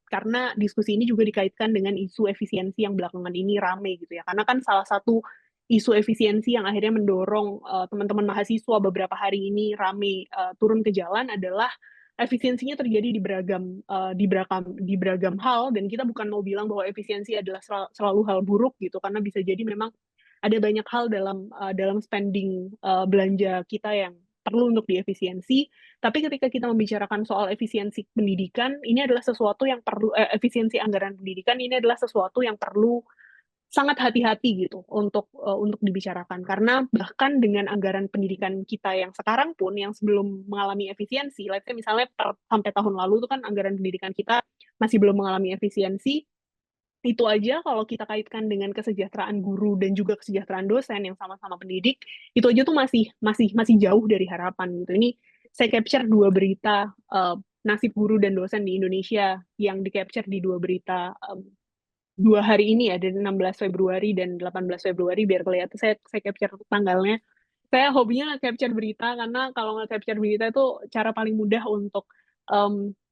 karena diskusi ini juga dikaitkan dengan isu efisiensi yang belakangan ini rame gitu ya. Karena kan salah satu isu efisiensi yang akhirnya mendorong teman-teman mahasiswa beberapa hari ini rame turun ke jalan adalah efisiensinya terjadi di beragam hal, dan kita bukan mau bilang bahwa efisiensi adalah selalu hal buruk gitu, karena bisa jadi memang ada banyak hal dalam spending belanja kita yang perlu untuk diefisiensi. Tapi ketika kita membicarakan soal efisiensi pendidikan, ini adalah sesuatu yang perlu efisiensi anggaran pendidikan ini adalah sesuatu yang perlu sangat hati-hati gitu untuk dibicarakan, karena bahkan dengan anggaran pendidikan kita yang sekarang pun yang sebelum mengalami efisiensi, let's say misalnya sampai tahun lalu itu kan anggaran pendidikan kita masih belum mengalami efisiensi. Itu aja kalau kita kaitkan dengan kesejahteraan guru dan juga kesejahteraan dosen yang sama-sama pendidik, itu aja tuh masih jauh dari harapan gitu. Ini saya capture dua berita nasib guru dan dosen di Indonesia yang di-capture di dua berita 2 hari ini ya, dari 16 Februari dan 18 Februari, biar kelihatan saya capture tanggalnya. Saya hobinya nge-capture berita, karena kalau nge-capture berita itu cara paling mudah untuk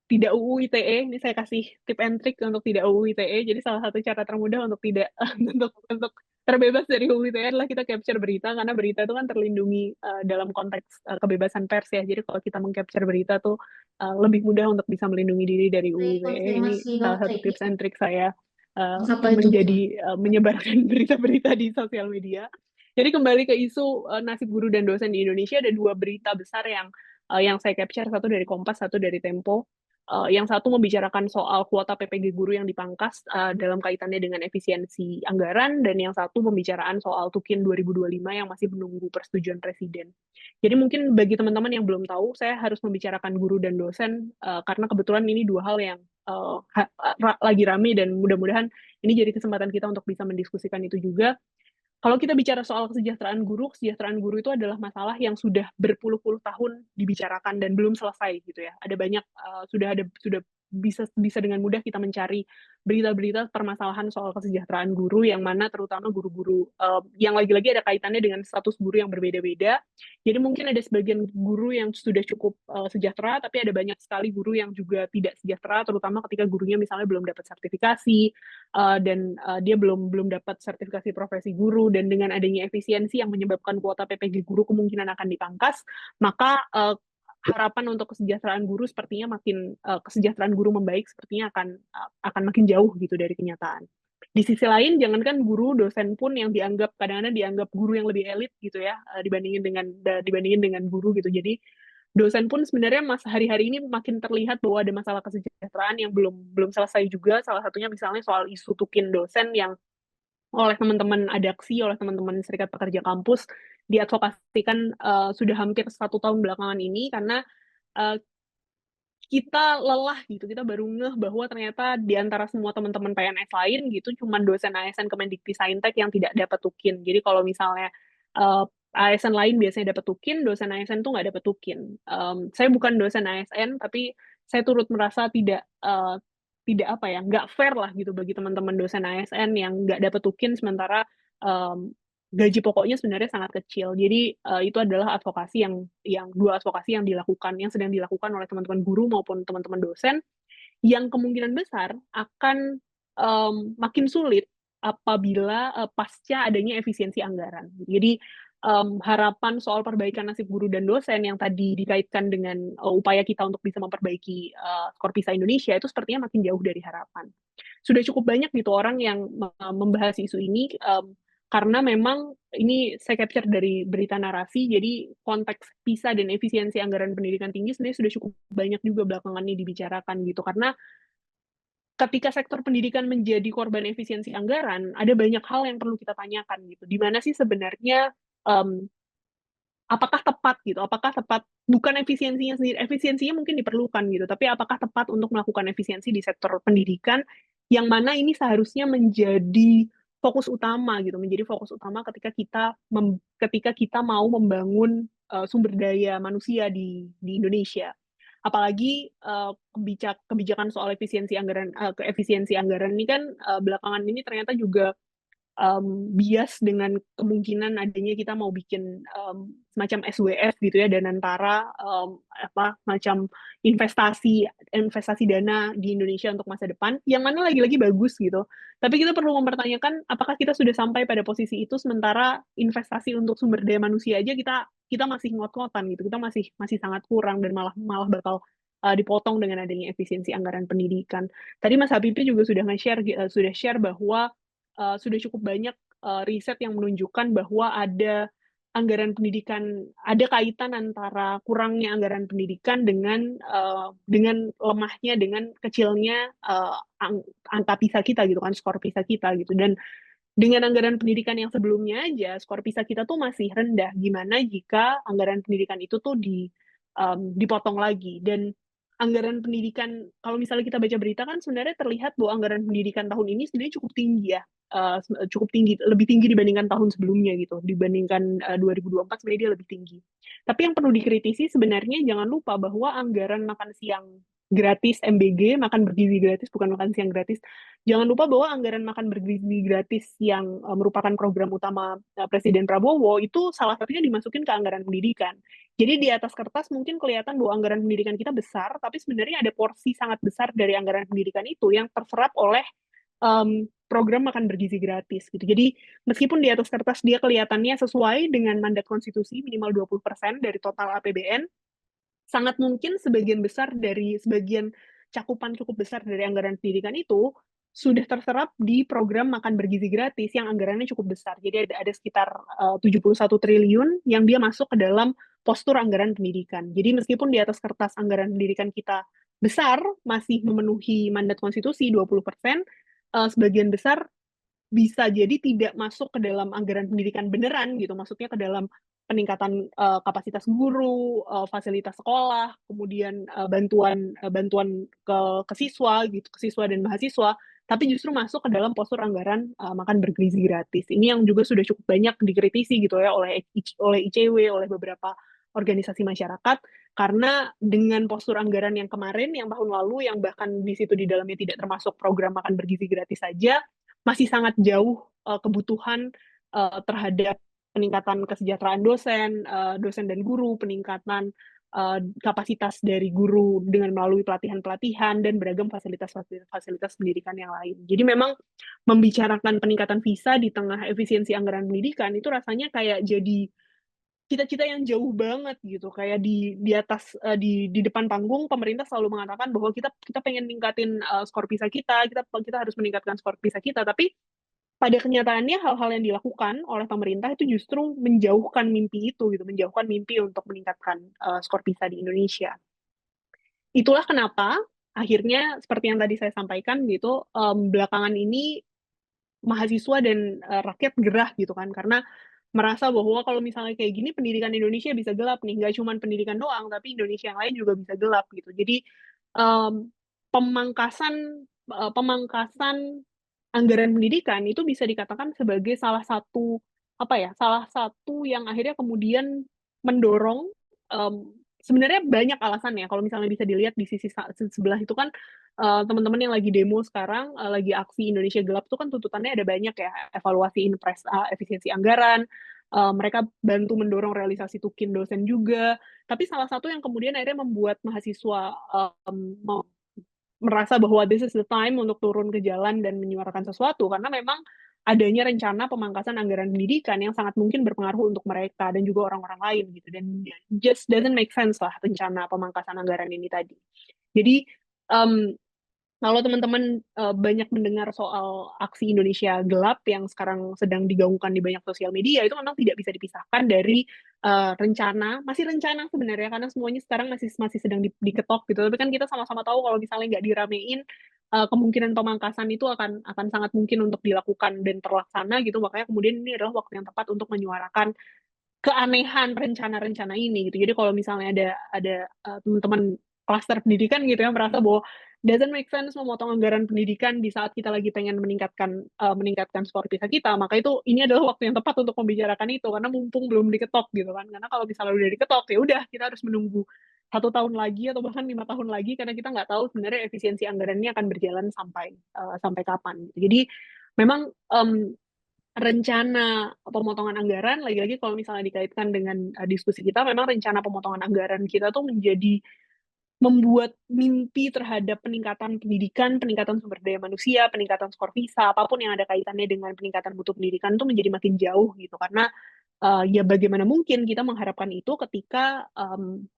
tidak UU ITE. Ini saya kasih tip and trick untuk tidak UU ITE. Jadi salah satu cara termudah untuk tidak untuk terbebas dari UU ITE adalah kita capture berita, karena berita itu kan terlindungi dalam konteks kebebasan pers ya. Jadi kalau kita meng-capture berita tuh lebih mudah untuk bisa melindungi diri dari UU ITE. Ini salah satu tips and trick saya menyebarkan berita-berita di sosial media. Jadi kembali ke isu nasib guru dan dosen di Indonesia, ada dua berita besar yang saya capture, satu dari Kompas, satu dari Tempo. Yang satu membicarakan soal kuota PPG guru yang dipangkas dalam kaitannya dengan efisiensi anggaran, dan yang satu pembicaraan soal Tukin 2025 yang masih menunggu persetujuan Presiden. Jadi mungkin bagi teman-teman yang belum tahu, saya harus membicarakan guru dan dosen karena kebetulan ini dua hal yang lagi rame, dan mudah-mudahan ini jadi kesempatan kita untuk bisa mendiskusikan itu juga. Kalau kita bicara soal kesejahteraan guru itu adalah masalah yang sudah berpuluh-puluh tahun dibicarakan dan belum selesai gitu ya. Ada banyak sudah bisa dengan mudah kita mencari berita-berita permasalahan soal kesejahteraan guru, yang mana terutama guru-guru yang lagi-lagi ada kaitannya dengan status guru yang berbeda-beda. Jadi mungkin ada sebagian guru yang sudah cukup sejahtera, tapi ada banyak sekali guru yang juga tidak sejahtera, terutama ketika gurunya misalnya belum dapat sertifikasi dan dia belum dapat sertifikasi profesi guru, dan dengan adanya efisiensi yang menyebabkan kuota PPG guru kemungkinan akan dipangkas, maka harapan untuk kesejahteraan guru sepertinya kesejahteraan guru membaik sepertinya akan makin jauh gitu dari kenyataan. Di sisi lain, jangankan guru, dosen pun yang kadang-kadang dianggap guru yang lebih elit gitu ya, dibandingin dengan guru gitu. Jadi dosen pun sebenarnya hari-hari ini makin terlihat bahwa ada masalah kesejahteraan yang belum selesai juga. Salah satunya misalnya soal isu Tukin dosen yang oleh teman-teman Adaksi, oleh teman-teman Serikat Pekerja Kampus, diadvokasikan sudah hampir 1 tahun belakangan ini, karena kita lelah gitu, kita baru ngeh bahwa ternyata di antara semua teman-teman PNS lain gitu, cuman dosen ASN Kemendikbudristek yang tidak dapat Tukin. Jadi kalau misalnya ASN lain biasanya dapat Tukin, dosen ASN tuh nggak dapat Tukin. Saya bukan dosen ASN, tapi saya turut merasa tidak nggak fair lah gitu bagi teman-teman dosen ASN yang nggak dapat Tukin, sementara gaji pokoknya sebenarnya sangat kecil. Jadi itu adalah dua advokasi yang sedang dilakukan oleh teman-teman guru maupun teman-teman dosen, yang kemungkinan besar akan makin sulit apabila pasca adanya efisiensi anggaran. Jadi harapan soal perbaikan nasib guru dan dosen yang tadi dikaitkan dengan upaya kita untuk bisa memperbaiki skor PISA Indonesia itu sepertinya makin jauh dari harapan. Sudah cukup banyak gitu orang yang membahas isu ini, karena memang ini saya capture dari berita narasi, jadi konteks PISA dan efisiensi anggaran pendidikan tinggi sebenarnya sudah cukup banyak juga belakangan ini dibicarakan gitu, karena ketika sektor pendidikan menjadi korban efisiensi anggaran, ada banyak hal yang perlu kita tanyakan gitu. Di mana sih sebenarnya apakah tepat gitu? Apakah tepat bukan efisiensinya sendiri? Efisiensinya mungkin diperlukan gitu, tapi apakah tepat untuk melakukan efisiensi di sektor pendidikan yang mana ini seharusnya menjadi fokus utama gitu, menjadi fokus utama ketika kita mau membangun sumber daya manusia di Indonesia. Apalagi kebijakan soal efisiensi anggaran ini kan belakangan ini ternyata juga bias dengan kemungkinan adanya kita mau bikin semacam SWF gitu ya, dan antara macam investasi dana di Indonesia untuk masa depan, yang mana lagi-lagi bagus gitu. Tapi kita perlu mempertanyakan apakah kita sudah sampai pada posisi itu, sementara investasi untuk sumber daya manusia aja kita masih ngot-ngotan gitu, kita masih sangat kurang dan malah bakal dipotong dengan adanya efisiensi anggaran pendidikan. Tadi Mas Habibie juga sudah share bahwa sudah cukup banyak riset yang menunjukkan bahwa ada anggaran pendidikan, ada kaitan antara kurangnya anggaran pendidikan dengan lemahnya, dengan kecilnya angka PISA kita gitu kan, skor PISA kita gitu. Dan dengan anggaran pendidikan yang sebelumnya aja, skor PISA kita tuh masih rendah. Gimana jika anggaran pendidikan itu tuh dipotong lagi? Dan anggaran pendidikan, kalau misalnya kita baca berita kan sebenarnya terlihat bahwa anggaran pendidikan tahun ini sebenarnya cukup tinggi ya. Cukup tinggi, lebih tinggi dibandingkan tahun sebelumnya gitu. Dibandingkan 2024 sebenarnya dia lebih tinggi. Tapi yang perlu dikritisi sebenarnya, jangan lupa bahwa anggaran makan siang gratis MBG, makan bergizi gratis, bukan makan siang gratis. Jangan lupa bahwa anggaran makan bergizi gratis yang merupakan program utama Presiden Prabowo itu salah satunya dimasukin ke anggaran pendidikan. Jadi di atas kertas mungkin kelihatan bahwa anggaran pendidikan kita besar, tapi sebenarnya ada porsi sangat besar dari anggaran pendidikan itu yang terserap oleh program makan bergizi gratis gitu. Jadi meskipun di atas kertas dia kelihatannya sesuai dengan mandat konstitusi minimal 20% dari total APBN, sangat mungkin sebagian cakupan cukup besar dari anggaran pendidikan itu sudah terserap di program makan bergizi gratis yang anggarannya cukup besar. Jadi ada sekitar 71 triliun yang dia masuk ke dalam postur anggaran pendidikan. Jadi meskipun di atas kertas anggaran pendidikan kita besar, masih memenuhi mandat konstitusi 20%, sebagian besar bisa jadi tidak masuk ke dalam anggaran pendidikan beneran gitu, maksudnya ke dalam peningkatan kapasitas guru, fasilitas sekolah, kemudian bantuan ke siswa gitu, ke siswa dan mahasiswa, tapi justru masuk ke dalam postur anggaran makan bergizi gratis. Ini yang juga sudah cukup banyak dikritisi gitu ya oleh ICW, oleh beberapa organisasi masyarakat, karena dengan postur anggaran yang kemarin, yang tahun lalu, yang bahkan di situ di dalamnya tidak termasuk program makan bergizi gratis saja, masih sangat jauh kebutuhan terhadap peningkatan kesejahteraan dosen dan guru, peningkatan kapasitas dari guru dengan melalui pelatihan-pelatihan dan beragam fasilitas pendidikan yang lain. Jadi memang membicarakan peningkatan visa di tengah efisiensi anggaran pendidikan itu rasanya kayak jadi cita-cita yang jauh banget gitu, kayak di atas di depan panggung pemerintah selalu mengatakan bahwa kita pengen ningkatin skor PISA kita harus meningkatkan skor PISA kita, tapi pada kenyataannya hal-hal yang dilakukan oleh pemerintah itu justru menjauhkan mimpi itu gitu, menjauhkan mimpi untuk meningkatkan skor PISA di Indonesia. Itulah kenapa akhirnya seperti yang tadi saya sampaikan gitu, belakangan ini mahasiswa dan rakyat gerah gitu kan, karena merasa bahwa kalau misalnya kayak gini pendidikan Indonesia bisa gelap nih, nggak cuma pendidikan doang, tapi Indonesia yang lain juga bisa gelap gitu. Jadi pemangkasan anggaran pendidikan itu bisa dikatakan sebagai salah satu yang akhirnya kemudian mendorong, sebenarnya banyak alasannya. Kalau misalnya bisa dilihat di sisi sebelah itu kan, teman-teman yang lagi demo sekarang, lagi aksi Indonesia Gelap itu kan tuntutannya ada banyak ya, evaluasi efisiensi anggaran, mereka bantu mendorong realisasi tukin dosen juga. Tapi salah satu yang kemudian akhirnya membuat mahasiswa merasa bahwa this is the time untuk turun ke jalan dan menyuarakan sesuatu, karena memang adanya rencana pemangkasan anggaran pendidikan yang sangat mungkin berpengaruh untuk mereka dan juga orang-orang lain gitu, dan just doesn't make sense lah rencana pemangkasan anggaran ini tadi. Jadi kalau teman-teman banyak mendengar soal aksi Indonesia Gelap yang sekarang sedang digaungkan di banyak sosial media, itu memang tidak bisa dipisahkan dari masih rencana sebenarnya, karena semuanya sekarang masih sedang diketok gitu. Tapi kan kita sama-sama tahu kalau misalnya nggak diramein, kemungkinan pemangkasan itu akan sangat mungkin untuk dilakukan dan terlaksana gitu. Makanya kemudian ini adalah waktu yang tepat untuk menyuarakan keanehan rencana-rencana ini gitu. Jadi kalau misalnya ada teman-teman klaster pendidikan gitu ya merasa bahwa doesn't make sense memotong anggaran pendidikan di saat kita lagi pengen meningkatkan skor PISA kita, maka ini adalah waktu yang tepat untuk membicarakan itu, karena mumpung belum diketok gitu kan. Karena kalau misalnya udah diketok ya udah, kita harus menunggu 1 tahun lagi atau bahkan 5 tahun lagi, karena kita nggak tahu sebenarnya efisiensi anggarannya akan berjalan sampai kapan. Jadi memang rencana pemotongan anggaran, lagi-lagi kalau misalnya dikaitkan dengan diskusi kita, memang rencana pemotongan anggaran kita tuh menjadi membuat mimpi terhadap peningkatan pendidikan, peningkatan sumber daya manusia, peningkatan skor visa, apapun yang ada kaitannya dengan peningkatan mutu pendidikan itu menjadi makin jauh gitu. Karena ya bagaimana mungkin kita mengharapkan itu ketika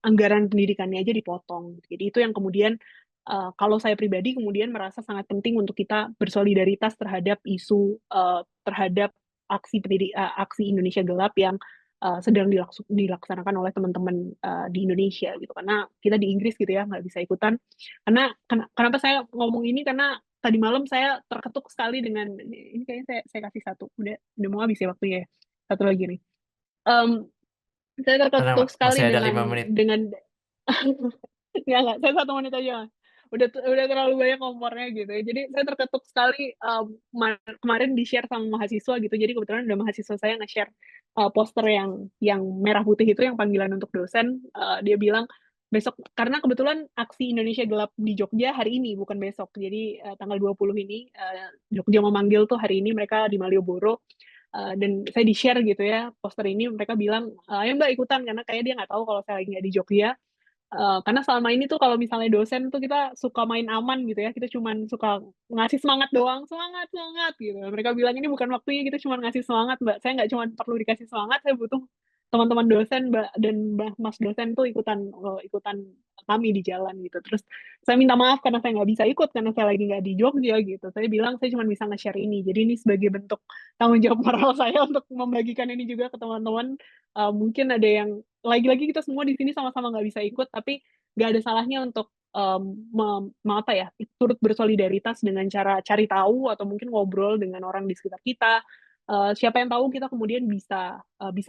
anggaran pendidikannya aja dipotong. Jadi itu yang kemudian kalau saya pribadi kemudian merasa sangat penting untuk kita bersolidaritas terhadap isu terhadap aksi Indonesia Gelap yang sedang dilaksanakan oleh teman-teman di Indonesia gitu. Karena kita di Inggris gitu ya nggak bisa ikutan. Karena kenapa saya ngomong ini, karena tadi malam saya terketuk sekali dengan ini, kayaknya saya kasih satu, udah mau habis ya waktunya ya, satu lagi nih. Saya Karena terketuk sekali masih ada dengan 5 menit. nggak, saya 1 menit aja. Udah terlalu banyak kompornya gitu ya. Jadi saya terketuk sekali kemarin di-share sama mahasiswa gitu. Jadi kebetulan ada mahasiswa saya nge-share poster yang merah putih itu yang panggilan untuk dosen. Dia bilang besok, karena kebetulan aksi Indonesia Gelap di Jogja hari ini bukan besok. Jadi tanggal 20 ini Jogja memanggil tuh hari ini, mereka di Malioboro. Dan saya di-share gitu ya poster ini, mereka bilang ayo Mbak ikutan, karena kayak dia nggak tahu kalau saya lagi nggak di Jogja. Karena selama ini tuh kalau misalnya dosen tuh kita suka main aman gitu ya, kita cuman suka ngasih semangat doang, semangat semangat gitu. Mereka bilang ini bukan waktunya kita cuma ngasih semangat Mbak, saya nggak cuma perlu dikasih semangat, saya butuh teman-teman dosen Mbak dan Mas dosen tuh ikutan kami di jalan gitu. Terus saya minta maaf karena saya nggak bisa ikut karena saya lagi nggak di Jogja gitu. Saya bilang saya cuma bisa nge-share ini, jadi ini sebagai bentuk tanggung jawab moral saya untuk membagikan ini juga ke teman-teman. Mungkin ada yang lagi-lagi kita semua di sini sama-sama nggak bisa ikut, tapi nggak ada salahnya untuk apa ya, turut bersolidaritas dengan cara cari tahu atau mungkin ngobrol dengan orang di sekitar kita. Siapa yang tahu kita kemudian bisa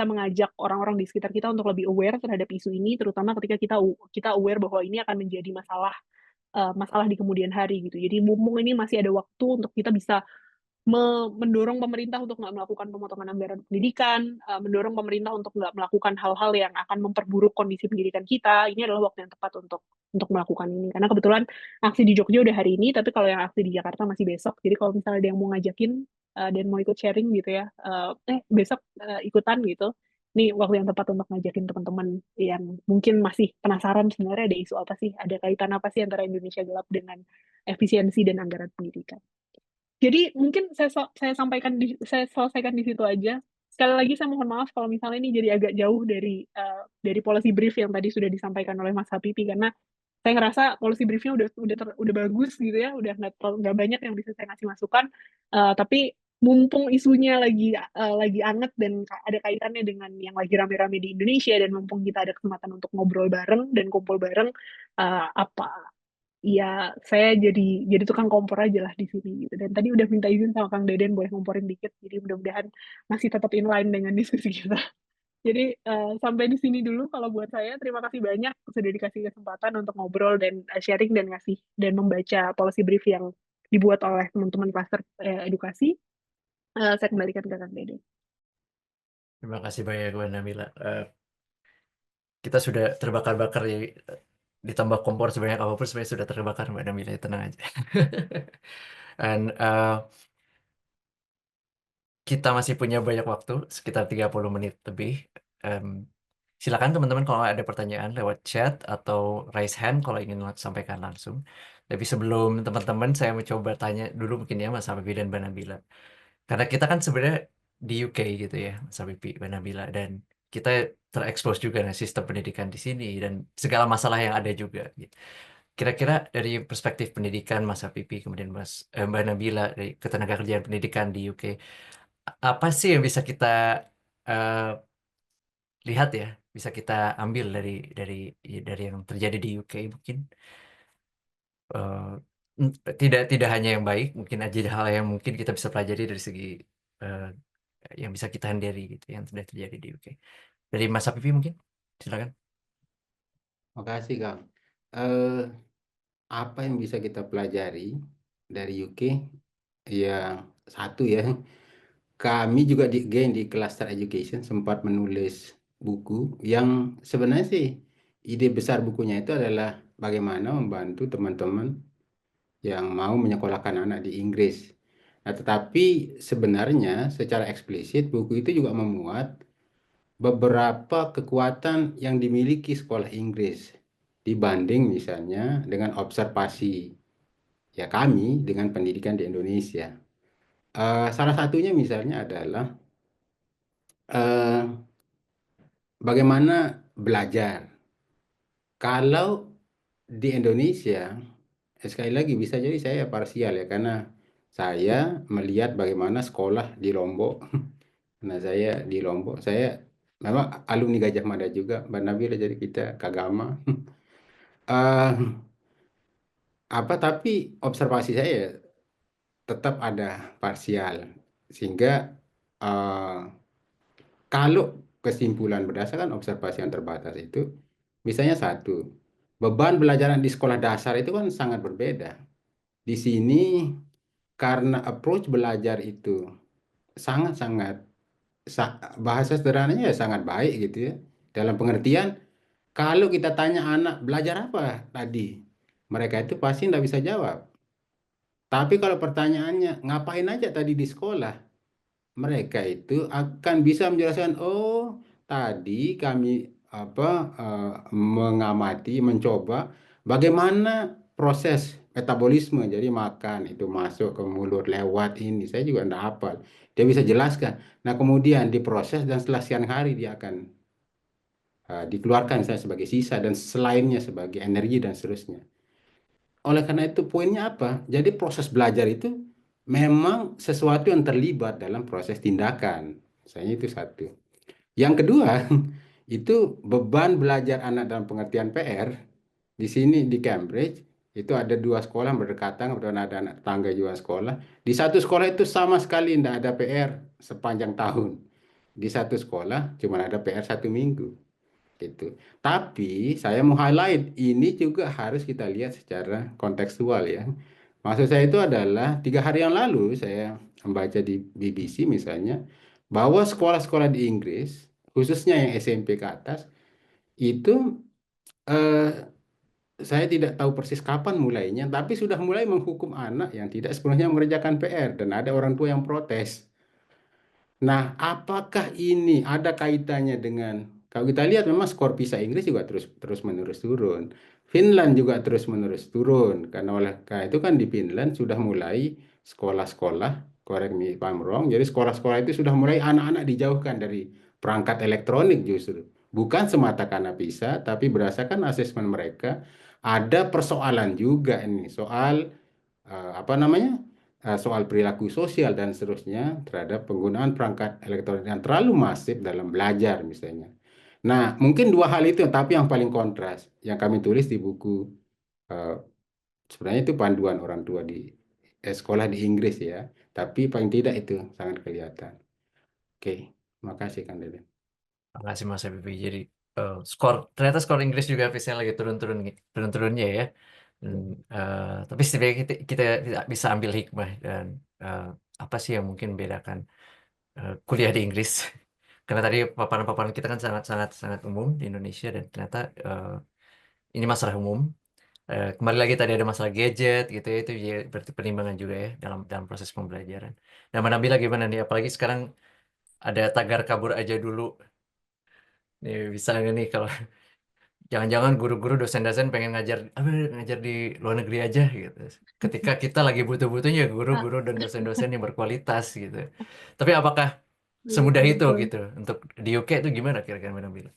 mengajak orang-orang di sekitar kita untuk lebih aware terhadap isu ini, terutama ketika kita aware bahwa ini akan menjadi masalah di kemudian hari gitu. Jadi mumpung ini masih ada waktu untuk kita bisa mendorong pemerintah untuk nggak melakukan pemotongan anggaran pendidikan, mendorong pemerintah untuk nggak melakukan hal-hal yang akan memperburuk kondisi pendidikan kita. Ini adalah waktu yang tepat untuk melakukan ini. Karena kebetulan aksi di Jogja udah hari ini, tapi kalau yang aksi di Jakarta masih besok. Jadi kalau misalnya ada yang mau ngajakin dan mau ikut sharing gitu ya, besok ikutan gitu. Ini waktu yang tepat untuk ngajakin teman-teman yang mungkin masih penasaran sebenarnya ada isu apa sih, ada kaitan apa sih antara Indonesia Gelap dengan efisiensi dan anggaran pendidikan. Jadi mungkin saya selesaikan di situ aja. Sekali lagi saya mohon maaf kalau misalnya ini jadi agak jauh dari policy brief yang tadi sudah disampaikan oleh Mas Habibi, karena saya ngerasa policy briefnya udah bagus gitu ya, udah nggak banyak yang bisa saya kasih masukan. Tapi mumpung isunya lagi anget dan ada kaitannya dengan yang lagi rame-rame di Indonesia, dan mumpung kita ada kesempatan untuk ngobrol bareng dan kumpul bareng, apa ya saya jadi tukang kompor aja lah di sini gitu. Dan tadi udah minta izin sama Kang Deden boleh ngomporin dikit, jadi mudah-mudahan masih tetap inline dengan diskusi kita. Jadi sampai di sini dulu kalau buat saya. Terima kasih banyak sudah dikasih kesempatan untuk ngobrol dan sharing dan ngasih dan membaca policy brief yang dibuat oleh teman-teman klaster edukasi. Saya kembalikan ke Kang Deden. Terima kasih banyak Mbak Nabila. Kita sudah terbakar-bakar ya, ditambah kompor sebanyak apapun sebenarnya sudah terbakar Mbak Nabila, tenang aja. Dan kita masih punya banyak waktu, sekitar 30 menit lebih. Silakan teman-teman kalau ada pertanyaan lewat chat atau raise hand kalau ingin sampaikan langsung. Tapi sebelum teman-teman, saya mencoba tanya dulu mungkin ya Mas Habibie dan Mbak Nabila. Karena kita kan sebenarnya di UK gitu ya, Mas Habibie, Mbak Nabila, dan kita terekspos juga dengan sistem pendidikan di sini dan segala masalah yang ada juga. Gitu. Kira-kira dari perspektif pendidikan Mas Habibie, kemudian Mbak Nabila dari ketenagakerjaan pendidikan di UK, apa sih yang bisa kita lihat ya, bisa kita ambil dari yang terjadi di UK mungkin tidak hanya yang baik, mungkin aja hal yang mungkin kita bisa pelajari dari segi yang bisa kita hindari gitu yang sudah terjadi di UK. Dari Mas Habibie mungkin, silakan. Makasih Kang. Apa yang bisa kita pelajari dari UK? Ya satu ya, kami juga di Cluster Education sempat menulis buku yang sebenarnya sih ide besar bukunya itu adalah bagaimana membantu teman-teman yang mau menyekolahkan anak di Inggris. Nah, tetapi sebenarnya secara eksplisit buku itu juga memuat beberapa kekuatan yang dimiliki sekolah Inggris dibanding misalnya dengan observasi ya kami dengan pendidikan di Indonesia. Salah satunya misalnya adalah eh, bagaimana belajar. Kalau di Indonesia, sekali lagi bisa jadi saya parsial ya, karena saya melihat bagaimana sekolah di Lombok. Nah, saya di Lombok, saya memang alumni Gajah Mada juga, Mbak Nabila, jadi kita kagama. Eh, tapi observasi saya tetap ada parsial, sehingga eh, kalau kesimpulan berdasarkan observasi yang terbatas itu, misalnya satu, beban belajaran di sekolah dasar itu kan sangat berbeda. Di sini karena approach belajar itu sangat-sangat bahasa sederhananya ya sangat baik gitu ya. Dalam pengertian kalau kita tanya anak belajar apa tadi, mereka itu pasti tidak bisa jawab. Tapi kalau pertanyaannya ngapain aja tadi di sekolah, mereka itu akan bisa menjelaskan, oh tadi kami apa mengamati, mencoba bagaimana proses metabolisme, jadi makan itu masuk ke mulut lewat ini, saya juga tidak hafal, dia bisa jelaskan. Nah kemudian diproses dan setelah sekian hari dia akan dikeluarkan misalnya sebagai sisa dan selainnya sebagai energi dan seterusnya. Oleh karena itu poinnya apa? Jadi proses belajar itu memang sesuatu yang terlibat dalam proses tindakan. Misalnya itu satu. Yang kedua, itu beban belajar anak dalam pengertian PR. Di sini di Cambridge itu ada dua sekolah berdekatan, kemudian ada anak tetangga juga sekolah. Di satu sekolah itu sama sekali tidak ada PR sepanjang tahun. Di satu sekolah cuma ada PR 1 minggu gitu. Tapi saya mau highlight ini juga harus kita lihat secara kontekstual ya. Maksud saya itu adalah 3 hari yang lalu saya membaca di BBC misalnya bahwa sekolah-sekolah di Inggris khususnya yang SMP ke atas itu eh, saya tidak tahu persis kapan mulainya, tapi sudah mulai menghukum anak yang tidak sepenuhnya mengerjakan PR dan ada orang tua yang protes. Nah, apakah ini ada kaitannya dengan kalau kita lihat memang skor PISA Inggris juga terus menerus turun. Finland juga terus menerus turun karena oleh karena itu kan di Finland sudah mulai sekolah-sekolah, correct me if I'm wrong. Jadi sekolah-sekolah itu sudah mulai anak-anak dijauhkan dari perangkat elektronik justru. Bukan semata karena PISA, tapi berdasarkan asesmen mereka ada persoalan juga ini soal apa namanya soal perilaku sosial dan seterusnya terhadap penggunaan perangkat elektronik yang terlalu masif dalam belajar misalnya. Nah, mungkin dua hal itu, tapi yang paling kontras yang kami tulis di buku eh, sebenarnya itu panduan orang tua di sekolah di Inggris ya, tapi paling tidak itu sangat kelihatan. Oke, makasih Kang Deden. Makasih Mas Habibie. Jadi ternyata skor Inggris juga bisa lagi turun-turunnya ya. Dan, tapi setidaknya kita bisa ambil hikmah dan eh, apa sih yang mungkin bedakan kuliah di Inggris. Karena tadi paparan-paparan kita kan sangat umum di Indonesia dan ternyata ini masalah umum. Kembali lagi tadi ada masalah gadget gitu ya, itu ya berarti pertimbangan juga ya dalam proses pembelajaran. Nah, Mbak Nabila gimana nih? Apalagi sekarang ada tagar kabur aja dulu. Nih bisa nggak nih kalau jangan-jangan guru-guru dosen-dosen pengen ngajar di luar negeri aja gitu. Ketika kita lagi butuh-butuhnya Ah, guru-guru dan dosen-dosen yang berkualitas gitu. Tapi apakah semudah itu betul. gitu untuk di UK itu gimana kira-kira Mbak Nabila?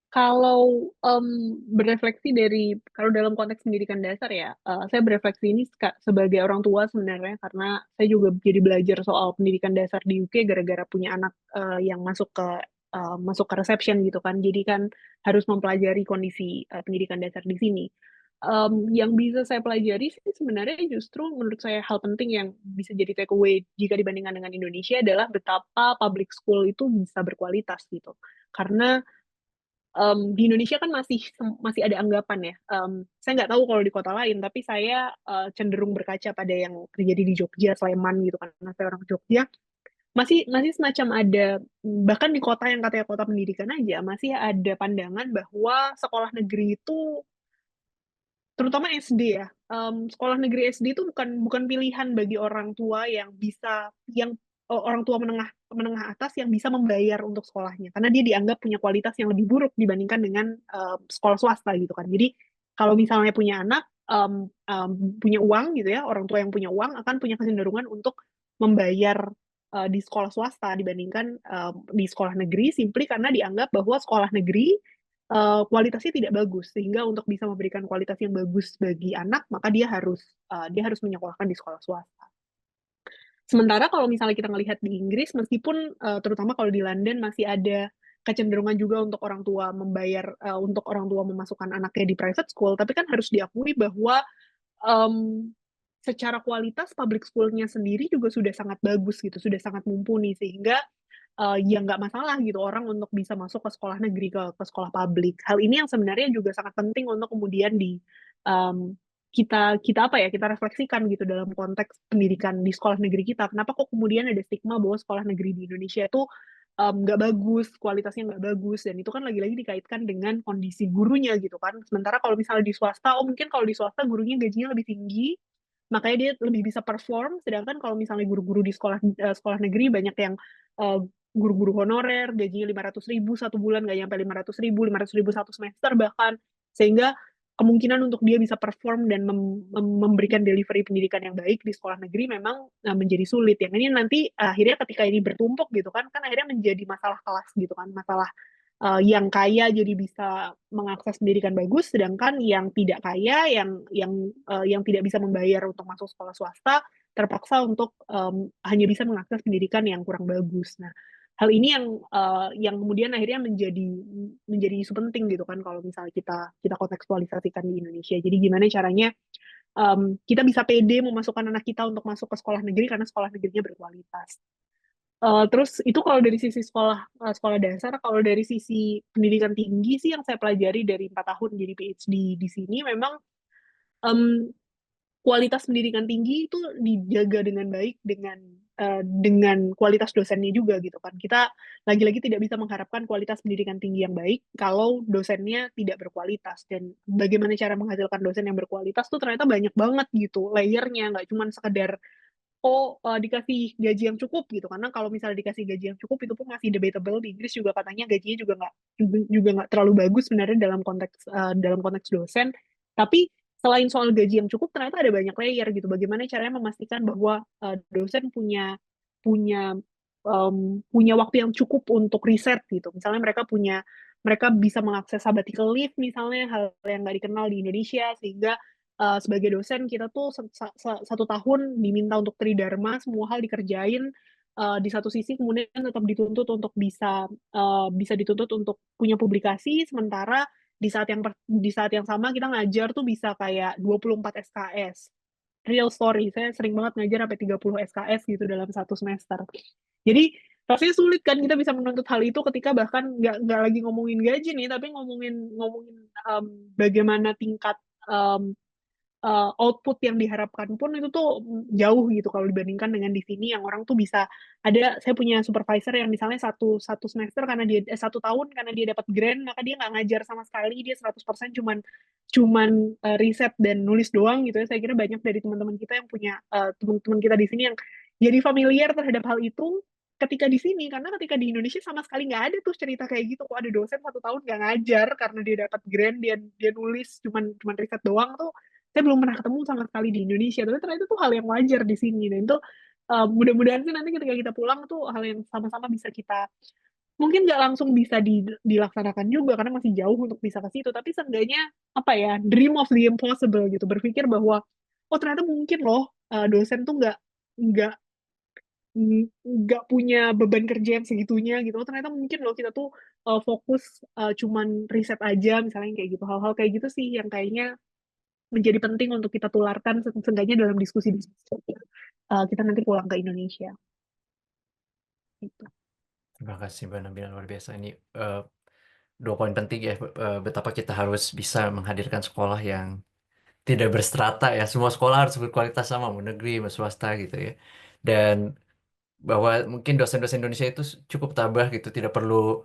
Kalau berefleksi dari kalau dalam konteks pendidikan dasar ya, saya berefleksi ini sebagai orang tua sebenarnya karena saya juga jadi belajar soal pendidikan dasar di UK gara-gara punya anak yang masuk ke reception gitu kan. Jadi kan harus mempelajari kondisi pendidikan dasar di sini. Yang bisa saya pelajari sih sebenarnya justru menurut saya hal penting yang bisa jadi takeaway jika dibandingkan dengan Indonesia adalah betapa public school itu bisa berkualitas gitu. Karena di Indonesia kan masih ada anggapan ya. Saya nggak tahu kalau di kota lain, tapi saya cenderung berkaca pada yang terjadi di Jogja, Sleman gitu kan. Karena saya orang Jogja, masih semacam ada bahkan di kota yang katanya kota pendidikan aja masih ada pandangan bahwa sekolah negeri itu terutama SD ya. Sekolah negeri SD itu bukan pilihan bagi orang tua yang bisa orang tua menengah menengah atas yang bisa membayar untuk sekolahnya karena dia dianggap punya kualitas yang lebih buruk dibandingkan dengan sekolah swasta gitu kan. Jadi kalau misalnya punya anak punya uang gitu ya, orang tua yang punya uang akan punya kecenderungan untuk membayar di sekolah swasta dibandingkan di sekolah negeri, simply karena dianggap bahwa sekolah negeri kualitasnya tidak bagus, sehingga untuk bisa memberikan kualitas yang bagus bagi anak maka dia harus menyekolahkan di sekolah swasta. Sementara kalau misalnya kita ngelihat di Inggris, meskipun terutama kalau di London masih ada kecenderungan juga untuk orang tua membayar untuk orang tua memasukkan anaknya di private school, tapi kan harus diakui bahwa um, secara kualitas public school-nya sendiri juga sudah sangat bagus gitu, sudah sangat mumpuni sehingga ya nggak masalah gitu orang untuk bisa masuk ke sekolah negeri ke sekolah publik. Hal ini yang sebenarnya juga sangat penting untuk kemudian um, kita kita apa ya kita refleksikan gitu dalam konteks pendidikan di sekolah negeri kita. Kenapa kok kemudian ada stigma bahwa sekolah negeri di Indonesia itu nggak bagus, kualitasnya nggak bagus, dan itu kan lagi-lagi dikaitkan dengan kondisi gurunya gitu kan. Sementara kalau misalnya di swasta, mungkin kalau di swasta gurunya gajinya lebih tinggi, makanya dia lebih bisa perform. Sedangkan kalau misalnya guru-guru di sekolah negeri banyak yang uh, guru-guru honorer, gajinya 500.000 satu bulan, nggak nyampe 500.000 satu semester bahkan, sehingga kemungkinan untuk dia bisa perform dan memberikan delivery pendidikan yang baik di sekolah negeri memang menjadi sulit. Yang ini nanti akhirnya ketika ini bertumpuk gitu kan akhirnya menjadi masalah kelas gitu kan, masalah yang kaya jadi bisa mengakses pendidikan bagus, sedangkan yang tidak kaya, yang tidak bisa membayar untuk masuk sekolah swasta, terpaksa untuk hanya bisa mengakses pendidikan yang kurang bagus. Nah, hal ini yang kemudian akhirnya menjadi isu penting gitu kan kalau misalnya kita kontekstualisasikan di Indonesia. Jadi gimana caranya kita bisa pede memasukkan anak kita untuk masuk ke sekolah negeri karena sekolah negerinya berkualitas. Terus itu kalau dari sisi sekolah dasar, kalau dari sisi pendidikan tinggi sih yang saya pelajari dari 4 tahun jadi PhD di sini memang em, kualitas pendidikan tinggi itu dijaga dengan baik dengan kualitas dosennya juga gitu kan. Kita lagi-lagi tidak bisa mengharapkan kualitas pendidikan tinggi yang baik kalau dosennya tidak berkualitas, dan bagaimana cara menghasilkan dosen yang berkualitas tuh ternyata banyak banget gitu layernya, nggak cuma sekedar dikasih gaji yang cukup gitu, karena kalau misalnya dikasih gaji yang cukup itu pun masih debatable. Di Inggris juga katanya gajinya juga nggak terlalu bagus sebenarnya dalam konteks dosen. Tapi selain soal gaji yang cukup ternyata ada banyak layer gitu, bagaimana caranya memastikan bahwa dosen punya punya waktu yang cukup untuk riset gitu, misalnya mereka bisa mengakses sabbatical leave misalnya, hal yang nggak dikenal di Indonesia, sehingga sebagai dosen kita tuh 1 tahun diminta untuk tridharma, semua hal dikerjain. Di satu sisi kemudian tetap dituntut untuk bisa dituntut untuk punya publikasi, sementara di saat yang sama kita ngajar tuh bisa kayak 24 SKS. Real story, saya sering banget ngajar sampai 30 SKS gitu dalam satu semester. Jadi rasanya sulit kan kita bisa menuntut hal itu ketika bahkan nggak lagi ngomongin gaji nih, tapi ngomongin ngomongin bagaimana tingkat um, output yang diharapkan pun itu tuh jauh gitu kalau dibandingkan dengan di sini yang orang tuh bisa saya punya supervisor yang misalnya satu satu semester karena dia 1 tahun karena dia dapat grant, maka dia nggak ngajar sama sekali, dia 100% cuman cuman riset dan nulis doang gitu ya. Saya kira banyak dari teman-teman kita yang punya teman-teman kita di sini yang jadi familiar terhadap hal itu ketika di sini, karena ketika di Indonesia sama sekali nggak ada tuh cerita kayak gitu. Kok ada dosen 1 tahun nggak ngajar karena dia dapat grant, dia nulis cuman riset doang tuh saya belum pernah ketemu sama sekali di Indonesia, tapi ternyata itu hal yang wajar di sini. Dan itu mudah-mudahan sih nanti ketika kita pulang tuh hal yang sama-sama bisa kita, mungkin nggak langsung bisa dilaksanakan juga karena masih jauh untuk bisa ke situ, tapi seenggaknya apa ya, dream of the impossible gitu, berpikir bahwa oh ternyata mungkin loh dosen tuh nggak nggak punya beban kerja yang segitunya gitu. Oh, ternyata mungkin loh kita tuh fokus cuman riset aja misalnya, kayak gitu. Hal-hal kayak gitu sih yang kayaknya menjadi penting untuk kita tularkan seenggaknya dalam diskusi-diskusi kita nanti pulang ke Indonesia. Gitu. Terima kasih Mbak Nabila, luar biasa. Ini 2 poin penting ya, betapa kita harus bisa menghadirkan sekolah yang tidak berstrata ya. Semua sekolah harus berkualitas sama, mau negeri, mau swasta gitu ya. Dan bahwa mungkin dosen-dosen Indonesia itu cukup tabah gitu, tidak perlu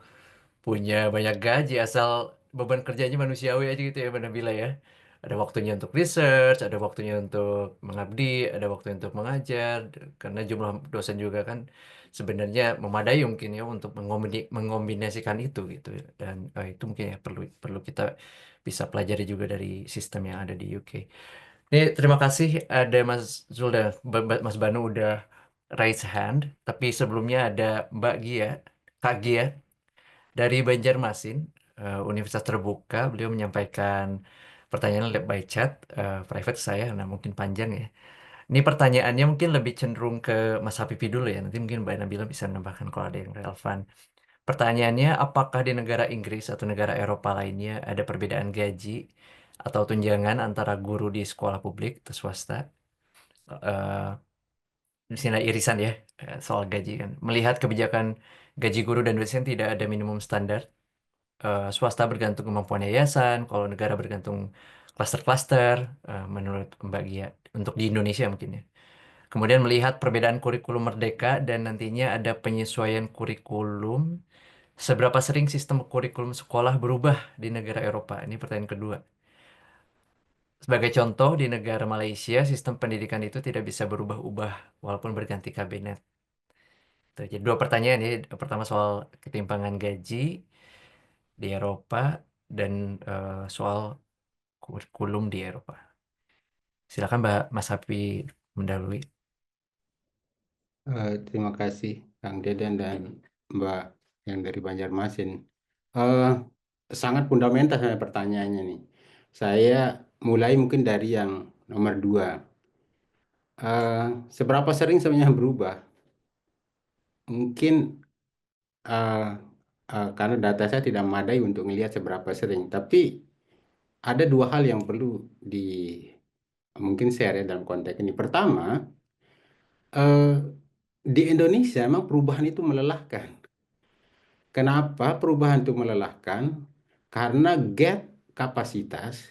punya banyak gaji asal beban kerjanya manusiawi aja gitu ya Mbak Nabila ya. ada waktunya untuk research, ada waktunya untuk mengabdi, ada waktunya untuk mengajar, karena jumlah dosen juga kan sebenarnya memadai mungkin ya untuk mengombinasikan itu gitu ya. Dan itu mungkin ya perlu perlu kita bisa pelajari juga dari sistem yang ada di UK. Ini terima kasih ada Mas Zul dan Mas Banu udah raise hand, tapi sebelumnya ada Mbak Gia, Kak Gia dari Banjarmasin, Universitas Terbuka. Beliau menyampaikan pertanyaan by chat, private saya, nah mungkin panjang ya. Ini pertanyaannya mungkin lebih cenderung ke Mas Habibi dulu ya. Nanti mungkin Mbak Nabila bisa menambahkan kalau ada yang relevan. Pertanyaannya, apakah di negara Inggris atau negara Eropa lainnya ada perbedaan gaji atau tunjangan antara guru di sekolah publik atau swasta? Eh, di sini ada irisan ya soal gaji kan. Melihat kebijakan gaji guru dan dosen tidak ada minimum standar. Swasta bergantung kemampuan yayasan, kalau negara bergantung klaster-klaster, menurut Mbak Gia, untuk di Indonesia mungkin ya. Kemudian melihat perbedaan kurikulum merdeka dan nantinya ada penyesuaian kurikulum, seberapa sering sistem kurikulum sekolah berubah di negara Eropa? Ini pertanyaan kedua. Sebagai contoh, di negara Malaysia, sistem pendidikan itu tidak bisa berubah-ubah walaupun berganti kabinet. Tuh, jadi dua pertanyaan ya. Pertama soal ketimpangan gaji di Eropa dan soal kurikulum di Eropa. Silakan Mbak Mas Hafi mendahului. Terima kasih Kang Deden dan Mbak yang dari Banjarmasin. Eh, Sangat fundamental saya pertanyaannya nih. Saya mulai mungkin dari yang nomor 2. Seberapa sering sebenarnya berubah? Mungkin eh, karena data saya tidak memadai untuk melihat seberapa sering. Tapi ada dua hal yang perlu di mungkin share ya dalam konteks ini. Pertama, eh, di Indonesia memang perubahan itu melelahkan. Kenapa perubahan itu melelahkan? Karena gap kapasitas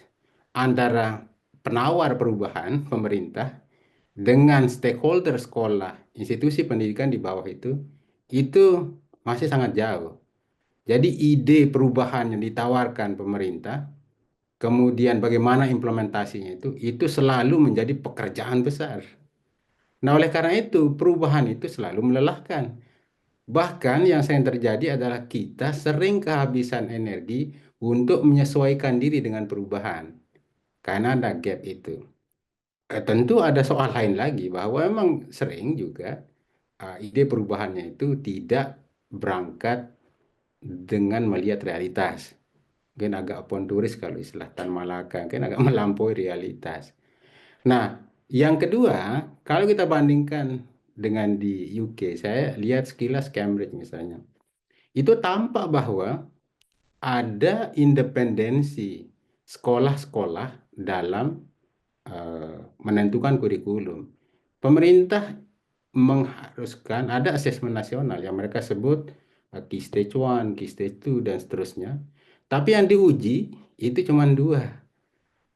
antara penawar perubahan pemerintah dengan stakeholder sekolah, institusi pendidikan di bawah itu masih sangat jauh. Jadi ide perubahan yang ditawarkan pemerintah, kemudian bagaimana implementasinya itu selalu menjadi pekerjaan besar. Nah, oleh karena itu perubahan itu selalu melelahkan. Bahkan yang sering terjadi adalah kita sering kehabisan energi untuk menyesuaikan diri dengan perubahan. Karena ada gap itu. Tentu ada soal lain lagi bahwa memang sering juga ide perubahannya itu tidak berangkat dengan melihat realitas. Mungkin agak oportunis kalau istilah Tan Malaka, mungkin agak melampaui realitas. Nah, yang kedua, kalau kita bandingkan dengan di UK, saya lihat sekilas Cambridge misalnya. Itu tampak bahwa ada independensi sekolah-sekolah dalam menentukan kurikulum. Pemerintah mengharuskan ada asesmen nasional yang mereka sebut Key Stage 1, Key Stage 2, dan seterusnya. Tapi yang diuji itu cuma dua,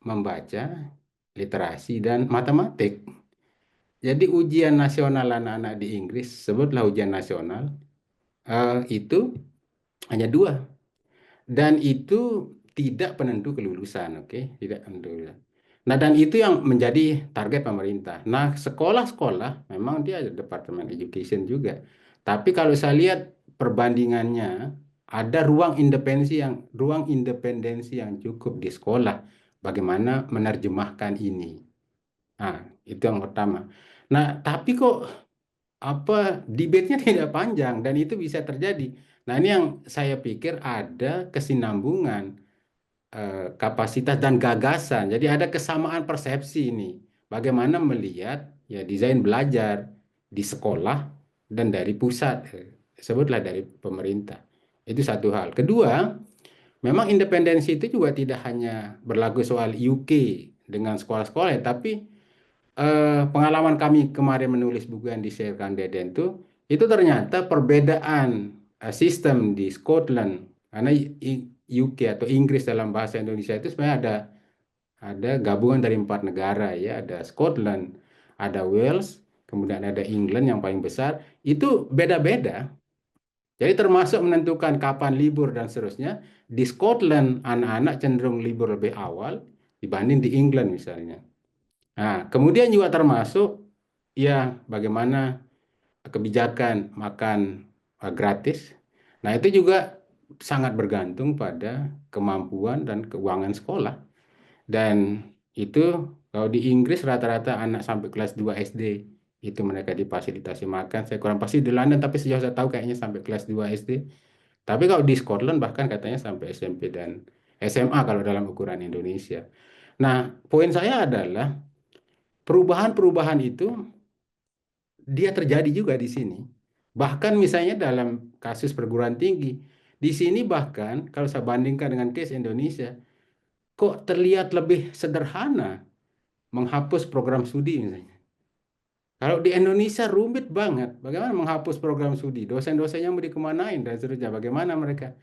membaca, literasi, dan matematik. Jadi ujian nasional anak-anak di Inggris, sebutlah ujian nasional, itu hanya dua. Dan itu tidak penentu kelulusan, oke? Tidak penentu kelulusan. Nah, dan itu yang menjadi target pemerintah. Nah, sekolah-sekolah memang dia ada Departemen Education juga. Tapi kalau saya lihat perbandingannya, ada ruang independensi yang cukup di sekolah. Bagaimana menerjemahkan ini? Nah, itu yang pertama. Nah, tapi kok debate-nya tidak panjang dan itu bisa terjadi. Nah, ini yang saya pikir ada kesinambungan kapasitas dan gagasan. Jadi ada kesamaan persepsi ini. Bagaimana melihat ya desain belajar di sekolah dan dari pusat, sebutlah dari pemerintah. Itu satu hal. Kedua, memang independensi itu juga tidak hanya berlaku soal UK dengan sekolah-sekolah, tapi pengalaman kami kemarin menulis buku yang di-sharekan Deden itu ternyata perbedaan sistem di Scotland, karena UK atau Inggris dalam bahasa Indonesia itu sebenarnya ada gabungan dari 4 negara ya, ada Scotland, ada Wales, kemudian ada England yang paling besar, itu beda-beda. Jadi termasuk menentukan kapan libur dan seterusnya. Di Scotland anak-anak cenderung libur lebih awal, dibanding di England misalnya. Nah, kemudian juga termasuk ya bagaimana kebijakan makan gratis. Nah, itu juga sangat bergantung pada kemampuan dan keuangan sekolah. Dan itu kalau di Inggris rata-rata anak sampai kelas 2 SD itu mereka difasilitasi makan. Saya kurang pasti di London, tapi sejauh saya tahu kayaknya sampai kelas 2 SD. Tapi kalau di Scotland bahkan katanya sampai SMP dan SMA kalau dalam ukuran Indonesia. Nah, poin saya adalah perubahan-perubahan itu dia terjadi juga di sini. Bahkan misalnya dalam kasus perguruan tinggi, di sini bahkan kalau saya bandingkan dengan case Indonesia, kok terlihat lebih sederhana menghapus program studi misalnya. Kalau di Indonesia rumit banget, bagaimana menghapus program studi, dosen-dosennya mau dikemanain dan seterusnya, bagaimana mereka?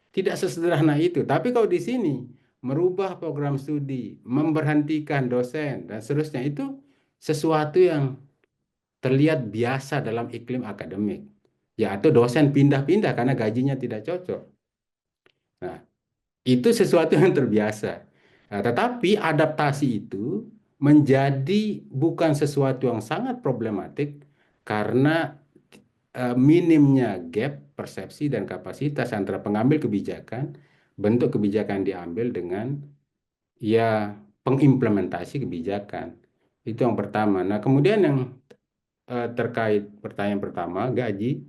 Tidak sesederhana itu. Tapi kalau di sini merubah program studi, memberhentikan dosen dan seterusnya itu sesuatu yang terlihat biasa dalam iklim akademik. Ya, atau dosen pindah-pindah karena gajinya tidak cocok. Nah, itu sesuatu yang terbiasa. Nah, tetapi adaptasi itu menjadi bukan sesuatu yang sangat problematik karena minimnya gap persepsi dan kapasitas antara pengambil kebijakan, bentuk kebijakan diambil dengan ya pengimplementasi kebijakan. Itu yang pertama. Nah, kemudian yang terkait pertanyaan pertama, gaji,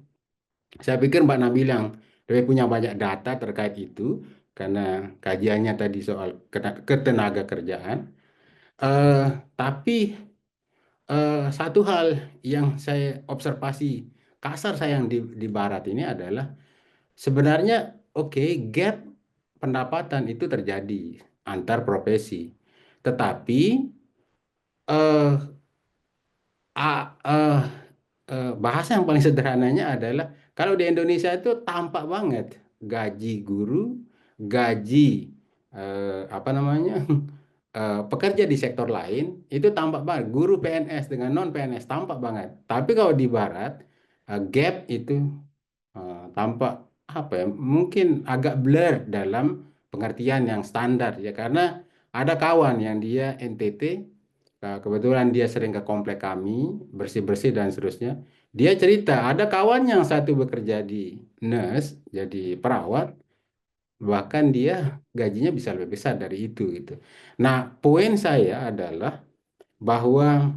saya pikir Mbak Nabil yang lebih punya banyak data terkait itu karena kajiannya tadi soal ketenaga kerjaan. Eh, tapi satu hal yang saya observasi kasar saya yang di Barat ini adalah sebenarnya oke, gap pendapatan itu terjadi antar profesi, tetapi eh, a- eh, bahasa yang paling sederhananya adalah kalau di Indonesia itu tampak banget gaji guru, gaji apa namanya pekerja di sektor lain itu tampak banget. Guru PNS dengan non PNS tampak banget. Tapi kalau di Barat gap itu tampak apa ya? Mungkin agak blur dalam pengertian yang standar ya karena ada kawan yang dia NTT. Nah, kebetulan dia sering ke komplek kami, bersih-bersih dan seterusnya. Dia cerita, ada kawan yang satu bekerja di nurse, jadi perawat, bahkan dia gajinya bisa lebih besar dari itu gitu. Nah, poin saya adalah bahwa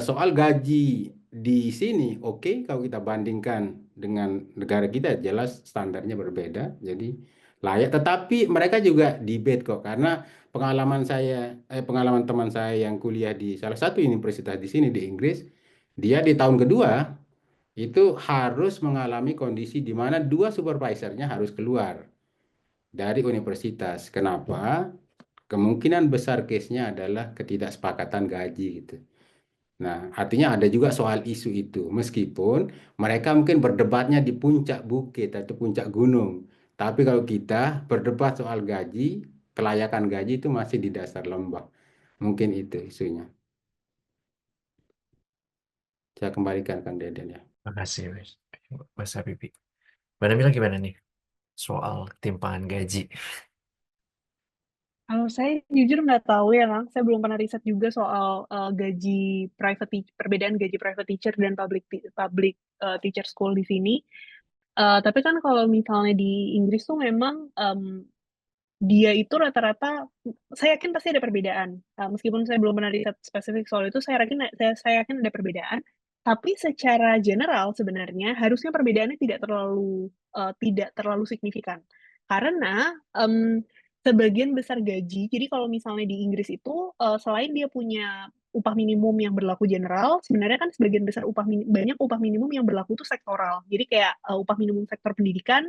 soal gaji di sini, oke, kalau kita bandingkan dengan negara kita, jelas standarnya berbeda, jadi layak. Tetapi mereka juga debate kok, karena pengalaman saya, pengalaman teman saya yang kuliah di salah satu universitas di sini di Inggris, dia di tahun kedua itu harus mengalami kondisi di mana dua supervisornya harus keluar dari universitas. Kenapa? Kemungkinan besar case-nya adalah ketidaksepakatan gaji gitu. Nah, artinya ada juga soal isu itu. Meskipun mereka mungkin berdebatnya di puncak bukit atau puncak gunung. Tapi kalau kita berdebat soal gaji, kelayakan gaji itu masih di dasar lembah. Mungkin itu isunya. Saya kembalikan Kang Deden ya. Makasih, Mas Habibie. Mbak Nabila gimana nih soal ketimpangan gaji? Kalau saya jujur nggak tahu ya, Kang. Saya belum pernah riset juga soal gaji perbedaan gaji private teacher dan public teacher school di sini. Tapi kan kalau misalnya di Inggris tuh memang dia itu rata-rata, saya yakin pasti ada perbedaan. Meskipun saya belum pernah riset spesifik soal itu, saya yakin ada perbedaan. Tapi secara general sebenarnya harusnya perbedaannya tidak terlalu signifikan. Karena sebagian besar gaji, jadi kalau misalnya di Inggris itu selain dia punya upah minimum yang berlaku general, sebenarnya kan sebagian besar banyak upah minimum yang berlaku itu sektoral. Jadi kayak upah minimum sektor pendidikan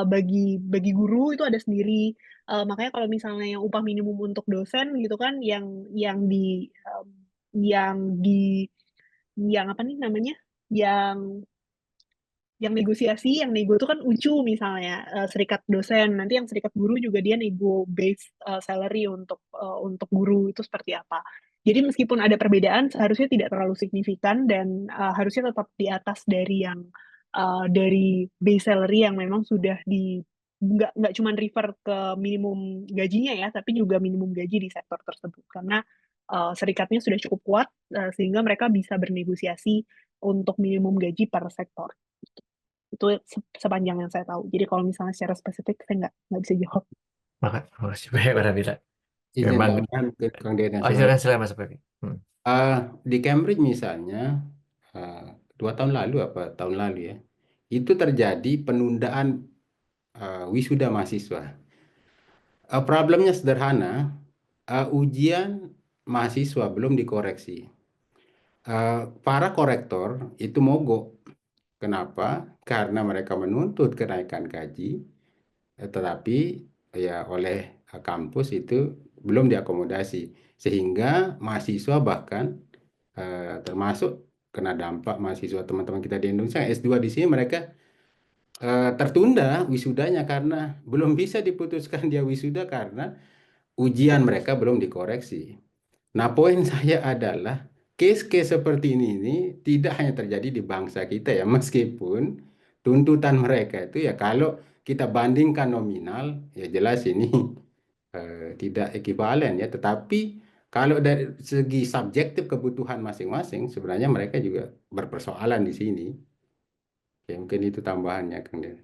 bagi guru itu ada sendiri. Makanya kalau misalnya yang upah minimum untuk dosen gitu kan yang di yang di yang apa nih namanya? Yang negosiasi, yang nego itu kan UCU misalnya, serikat dosen. Nanti yang serikat guru juga dia nego base salary untuk guru itu seperti apa. Jadi meskipun ada perbedaan, seharusnya tidak terlalu signifikan dan harusnya tetap di atas dari base salary yang memang sudah nggak cuma refer ke minimum gajinya ya, tapi juga minimum gaji di sektor tersebut karena serikatnya sudah cukup kuat sehingga mereka bisa bernegosiasi untuk minimum gaji per sektor. Itu sepanjang yang saya tahu. Jadi kalau misalnya secara spesifik saya nggak bisa jawab. Makasih banyak Mbak Nabila. Izin Memang, tambahan ke Kang Deden oh sebagai silakan Mas Pepi. di Cambridge misalnya 2 tahun lalu apa tahun lalu ya itu terjadi penundaan wisuda mahasiswa. Problemnya sederhana, ujian mahasiswa belum dikoreksi. Para korektor itu mogok. Kenapa? Karena mereka menuntut kenaikan gaji, tetapi ya oleh kampus itu belum diakomodasi, sehingga mahasiswa bahkan termasuk kena dampak mahasiswa teman-teman kita di Indonesia S2 di sini mereka tertunda wisudanya karena belum bisa diputuskan dia wisuda karena ujian mereka belum dikoreksi. Nah, poin saya adalah case-case seperti ini tidak hanya terjadi di bangsa kita ya, meskipun tuntutan mereka itu ya kalau kita bandingkan nominal ya jelas ini tidak ekivalen ya, tetapi kalau dari segi subjektif kebutuhan masing-masing sebenarnya mereka juga berpersoalan di sini. Ya, mungkin itu tambahannya Kang Den.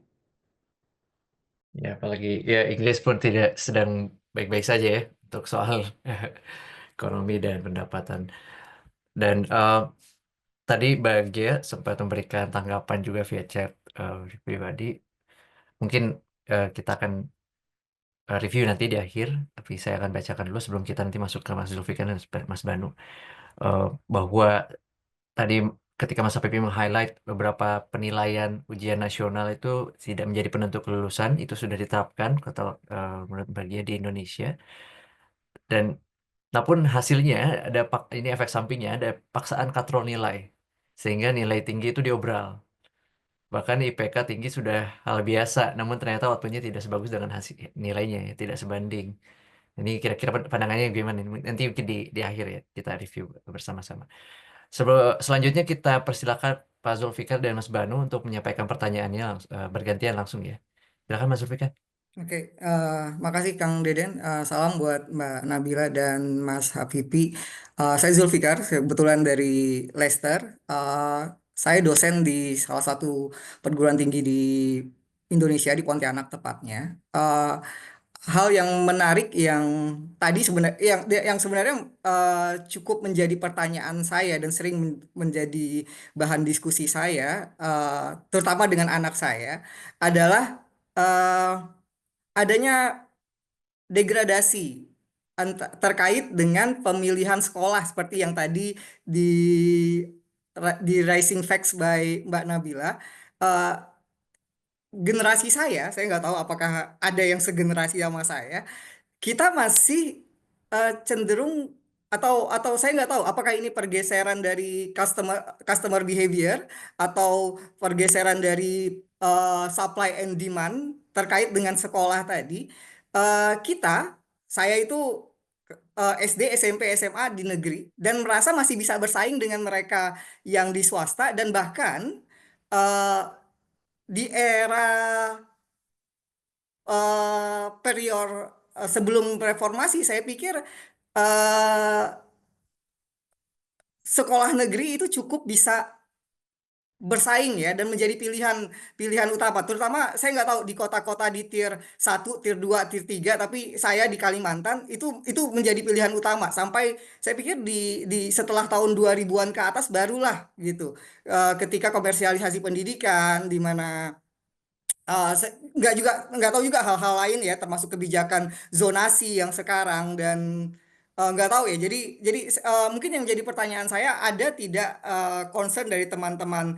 Ya, apalagi ya Inggris pun tidak sedang baik-baik saja ya untuk soal ekonomi dan pendapatan. Dan tadi Bagia sempat memberikan tanggapan juga via chat pribadi. Mungkin kita akan review nanti di akhir, tapi saya akan bacakan dulu sebelum kita nanti masuk ke Mas Zulfikar dan Mas Banu. Bahwa tadi ketika Mas Pepi meng-highlight beberapa penilaian ujian nasional itu tidak menjadi penentu kelulusan, itu sudah diterapkan atau menurut Bagia di Indonesia. Dan namun hasilnya ada ini efek sampingnya ada paksaan katrol nilai sehingga nilai tinggi itu diobral. Bahkan IPK tinggi sudah hal biasa, namun ternyata waktunya tidak sebagus dengan hasil nilainya ya, tidak sebanding. Ini kira-kira pandangannya gimana? Nanti mungkin di akhir ya kita review bersama-sama. Selanjutnya kita persilakan Pak Zulfikar dan Mas Banu untuk menyampaikan pertanyaannya bergantian langsung ya. Silakan Mas Zulfikar. Oke, makasih Kang Deden. Salam buat Mbak Nabila dan Mas Hafipi. Saya Zulfikar, kebetulan dari Leicester. Saya dosen di salah satu perguruan tinggi di Indonesia, di Pontianak tepatnya. Hal yang menarik yang tadi sebenarnya yang sebenarnya cukup menjadi pertanyaan saya dan sering menjadi bahan diskusi saya, terutama dengan anak saya, adalah adanya degradasi terkait dengan pemilihan sekolah seperti yang tadi di di Rising Facts by Mbak Nabila. Eh, Generasi saya nggak tahu apakah ada yang segenerasi sama saya, kita masih cenderung atau saya nggak tahu apakah ini pergeseran dari customer behavior atau pergeseran dari supply and demand terkait dengan sekolah tadi. Kita saya itu SD, SMP, SMA di negeri dan merasa masih bisa bersaing dengan mereka yang di swasta dan bahkan eh, di era periode sebelum reformasi, saya pikir eh, sekolah negeri itu cukup bisa bersaing ya dan menjadi pilihan pilihan utama. Terutama saya nggak tahu di kota-kota di tier 1, tier 2, tier 3, tapi saya di Kalimantan itu menjadi pilihan utama sampai saya pikir di setelah tahun 2000-an ke atas barulah gitu. Ketika komersialisasi pendidikan di mana nggak tahu juga hal-hal lain ya termasuk kebijakan zonasi yang sekarang dan nggak tahu ya jadi mungkin yang jadi pertanyaan saya ada tidak concern dari teman-teman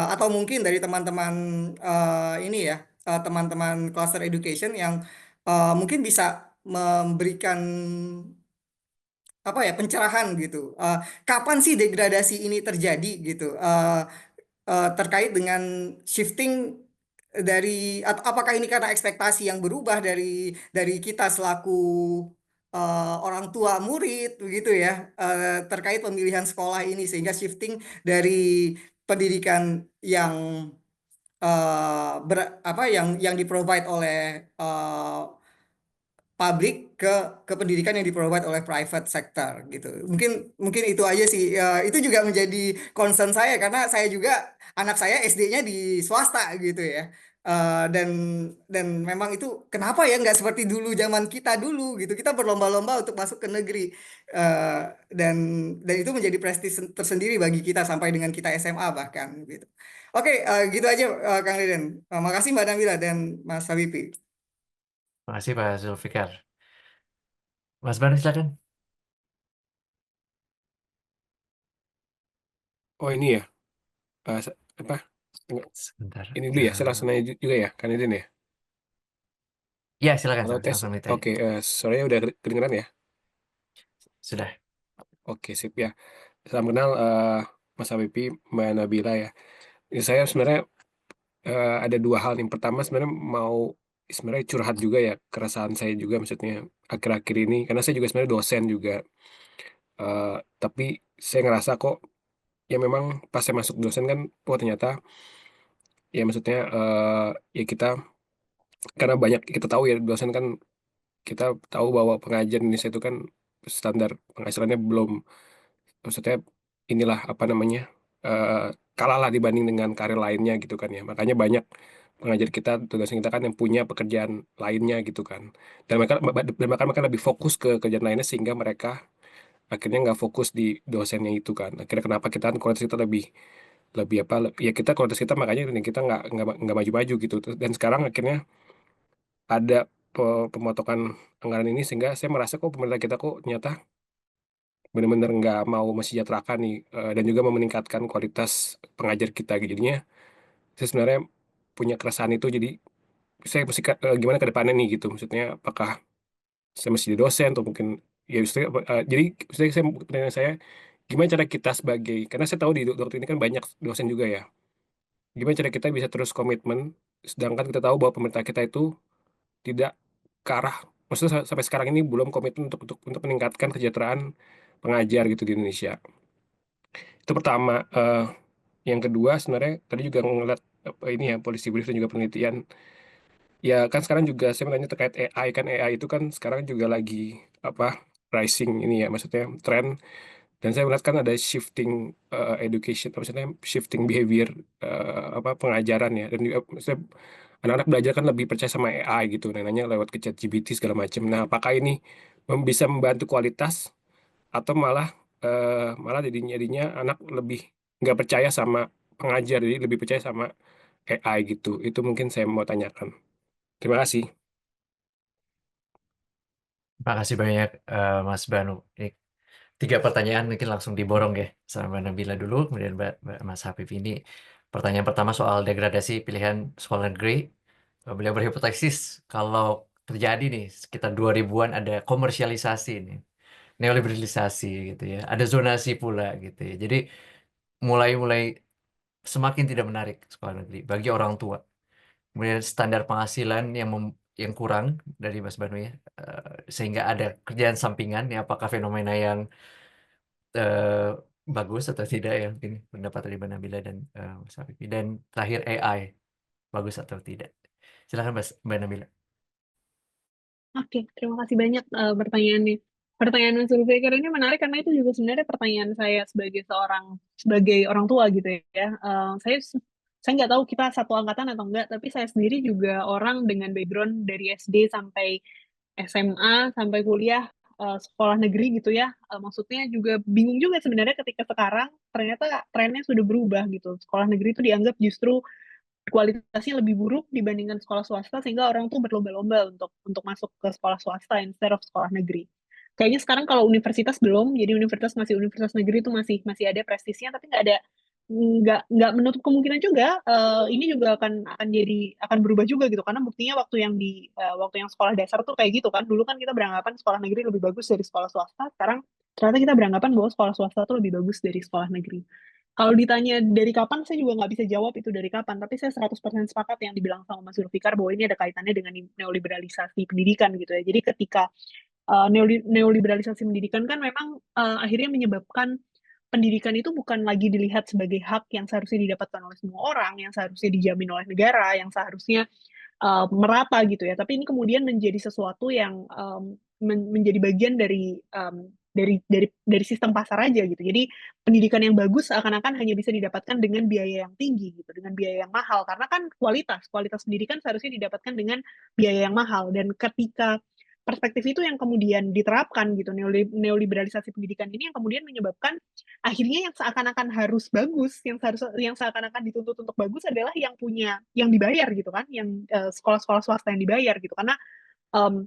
atau mungkin dari teman-teman ini ya teman-teman cluster education yang mungkin bisa memberikan apa ya pencerahan gitu. Kapan sih degradasi ini terjadi gitu? Terkait dengan shifting dari atau apakah ini karena ekspektasi yang berubah dari kita selaku orang tua murid begitu ya terkait pemilihan sekolah ini sehingga shifting dari pendidikan yang yang di-provide oleh publik ke pendidikan yang di-provide oleh private sector gitu. Mungkin itu aja sih. Itu juga menjadi concern saya karena saya juga anak saya SD-nya di swasta gitu ya. Dan memang itu kenapa ya nggak seperti dulu zaman kita dulu gitu. Kita berlomba-lomba untuk masuk ke negeri. Eh, dan dan itu menjadi prestis tersendiri bagi kita sampai dengan kita SMA bahkan gitu. Oke, gitu aja Kang Deden. Makasih Mbak Nabila dan Mas Habibi. Makasih Pak Zulfikar. Mas Banu silakan. Oh ini ya, apa? Sebentar. Ini dulu ya, saya langsung nanya juga ya, Kang Deden ya. Ya, silakan Halo tes, langsung ditanya. oke, suaranya udah kedengeran ya? Sudah. Oke, sip ya. Salam kenal Mas Habibi, Mbak Nabila ya. Ini saya sebenarnya ada dua hal. Yang pertama sebenarnya curhat juga ya, keresahan saya juga maksudnya akhir-akhir ini, karena saya juga sebenarnya dosen juga. Tapi saya ngerasa kok, ya memang pas saya masuk dosen kan, oh ternyata ya maksudnya ya kita, karena banyak kita tahu ya dosen kan, kita tahu bahwa pengajar Indonesia itu kan standar penghasilannya belum, maksudnya inilah apa namanya, eh kalah lah dibanding dengan karir lainnya gitu kan ya. Makanya banyak pengajar kita, dosen kita kan yang punya pekerjaan lainnya gitu kan. Dan mereka lebih fokus ke kerjaan lainnya sehingga mereka akhirnya nggak fokus di dosennya itu kan. Akhirnya kenapa kita kan kualitas kita lebih lebih apa ya, kita kualitas kita makanya kita nggak maju-maju gitu. Dan sekarang akhirnya ada pemotongan anggaran ini sehingga saya merasa kok pemerintah kita kok ternyata benar-benar nggak mau mensejahterakan nih, dan juga mau meningkatkan kualitas pengajar kita gitu. Jadinya saya sebenarnya punya keresahan itu, jadi saya mesti gimana ke depannya nih gitu, maksudnya apakah saya mesti jadi dosen atau mungkin ya jadi pertanyaan saya, gimana cara kita sebagai, karena saya tahu di dokter ini kan banyak dosen juga ya, gimana cara kita bisa terus komitmen sedangkan kita tahu bahwa pemerintah kita itu tidak ke arah, maksudnya sampai sekarang ini belum komitmen untuk meningkatkan kesejahteraan pengajar gitu di Indonesia. Itu pertama. Yang kedua sebenarnya tadi juga ngeliat ini ya, policy brief dan juga penelitian. Ya kan sekarang juga saya menanya terkait AI, kan AI itu kan sekarang juga lagi apa, rising ini ya, maksudnya tren. Dan saya melihat kan ada shifting education, maksudnya shifting behavior apa pengajaran ya. Dan juga maksudnya anak-anak belajar kan lebih percaya sama AI gitu, nanya lewat ke ChatGPT segala macam. Nah, apakah ini bisa membantu kualitas atau malah malah jadinya anak lebih nggak percaya sama pengajar, jadi lebih percaya sama AI gitu. Itu mungkin saya mau tanyakan. Terima kasih. Terima kasih banyak Mas Banu. Ini 3 pertanyaan mungkin langsung diborong ya sama Mbak Nabila dulu, kemudian Mas Habib. Ini pertanyaan pertama soal degradasi pilihan sekolah negeri. Beliau berhipotesis kalau terjadi nih sekitar 2000-an ada komersialisasi nih, neoliberalisasi gitu ya, ada zonasi pula gitu ya. Jadi mulai semakin tidak menarik sekolah negeri bagi orang tua. Kemudian standar penghasilan yang kurang dari Mas Banu ya, sehingga ada kerjaan sampingan ya, apakah fenomena yang eh, bagus atau tidak ya, mungkin pendapat dari Mbak Nabila dan Mas Habibie. Dan terakhir AI bagus atau tidak. Silakan Mbak Nabila. Oke, terima kasih banyak pertanyaannya. Pertanyaan Mas Zulfikar ini menarik karena itu juga sebenarnya pertanyaan saya sebagai orang tua gitu ya. Saya nggak tahu kita satu angkatan atau enggak, tapi saya sendiri juga orang dengan background dari SD sampai SMA sampai kuliah sekolah negeri gitu ya. Maksudnya juga bingung juga sebenarnya ketika sekarang ternyata trennya sudah berubah gitu. Sekolah negeri itu dianggap justru kualitasnya lebih buruk dibandingkan sekolah swasta sehingga orang tuh berlomba-lomba untuk masuk ke sekolah swasta instead of sekolah negeri. Kayaknya sekarang kalau universitas belum, jadi universitas negeri itu masih masih ada prestisnya, tapi nggak menutup kemungkinan juga ini juga akan berubah juga gitu karena buktinya waktu yang sekolah dasar tuh kayak gitu kan, dulu kan kita beranggapan sekolah negeri lebih bagus dari sekolah swasta, sekarang ternyata kita beranggapan bahwa sekolah swasta tuh lebih bagus dari sekolah negeri. Kalau ditanya dari kapan, saya juga nggak bisa jawab itu dari kapan, tapi saya 100% sepakat yang dibilang sama Mas Zulfikar bahwa ini ada kaitannya dengan neoliberalisasi pendidikan gitu ya. Jadi ketika neoliberalisasi pendidikan kan memang akhirnya menyebabkan pendidikan itu bukan lagi dilihat sebagai hak yang seharusnya didapatkan oleh semua orang, yang seharusnya dijamin oleh negara, yang seharusnya merata gitu ya. Tapi ini kemudian menjadi sesuatu yang menjadi bagian dari sistem pasar aja gitu. Jadi pendidikan yang bagus seakan-akan hanya bisa didapatkan dengan biaya yang tinggi gitu, dengan biaya yang mahal. Karena kan kualitas pendidikan seharusnya didapatkan dengan biaya yang mahal. Dan ketika perspektif itu yang kemudian diterapkan gitu, neoliberalisasi pendidikan ini yang kemudian menyebabkan akhirnya yang seakan-akan harus bagus, yang seakan-akan dituntut untuk bagus adalah yang dibayar gitu kan, yang sekolah-sekolah swasta yang dibayar gitu, karena um,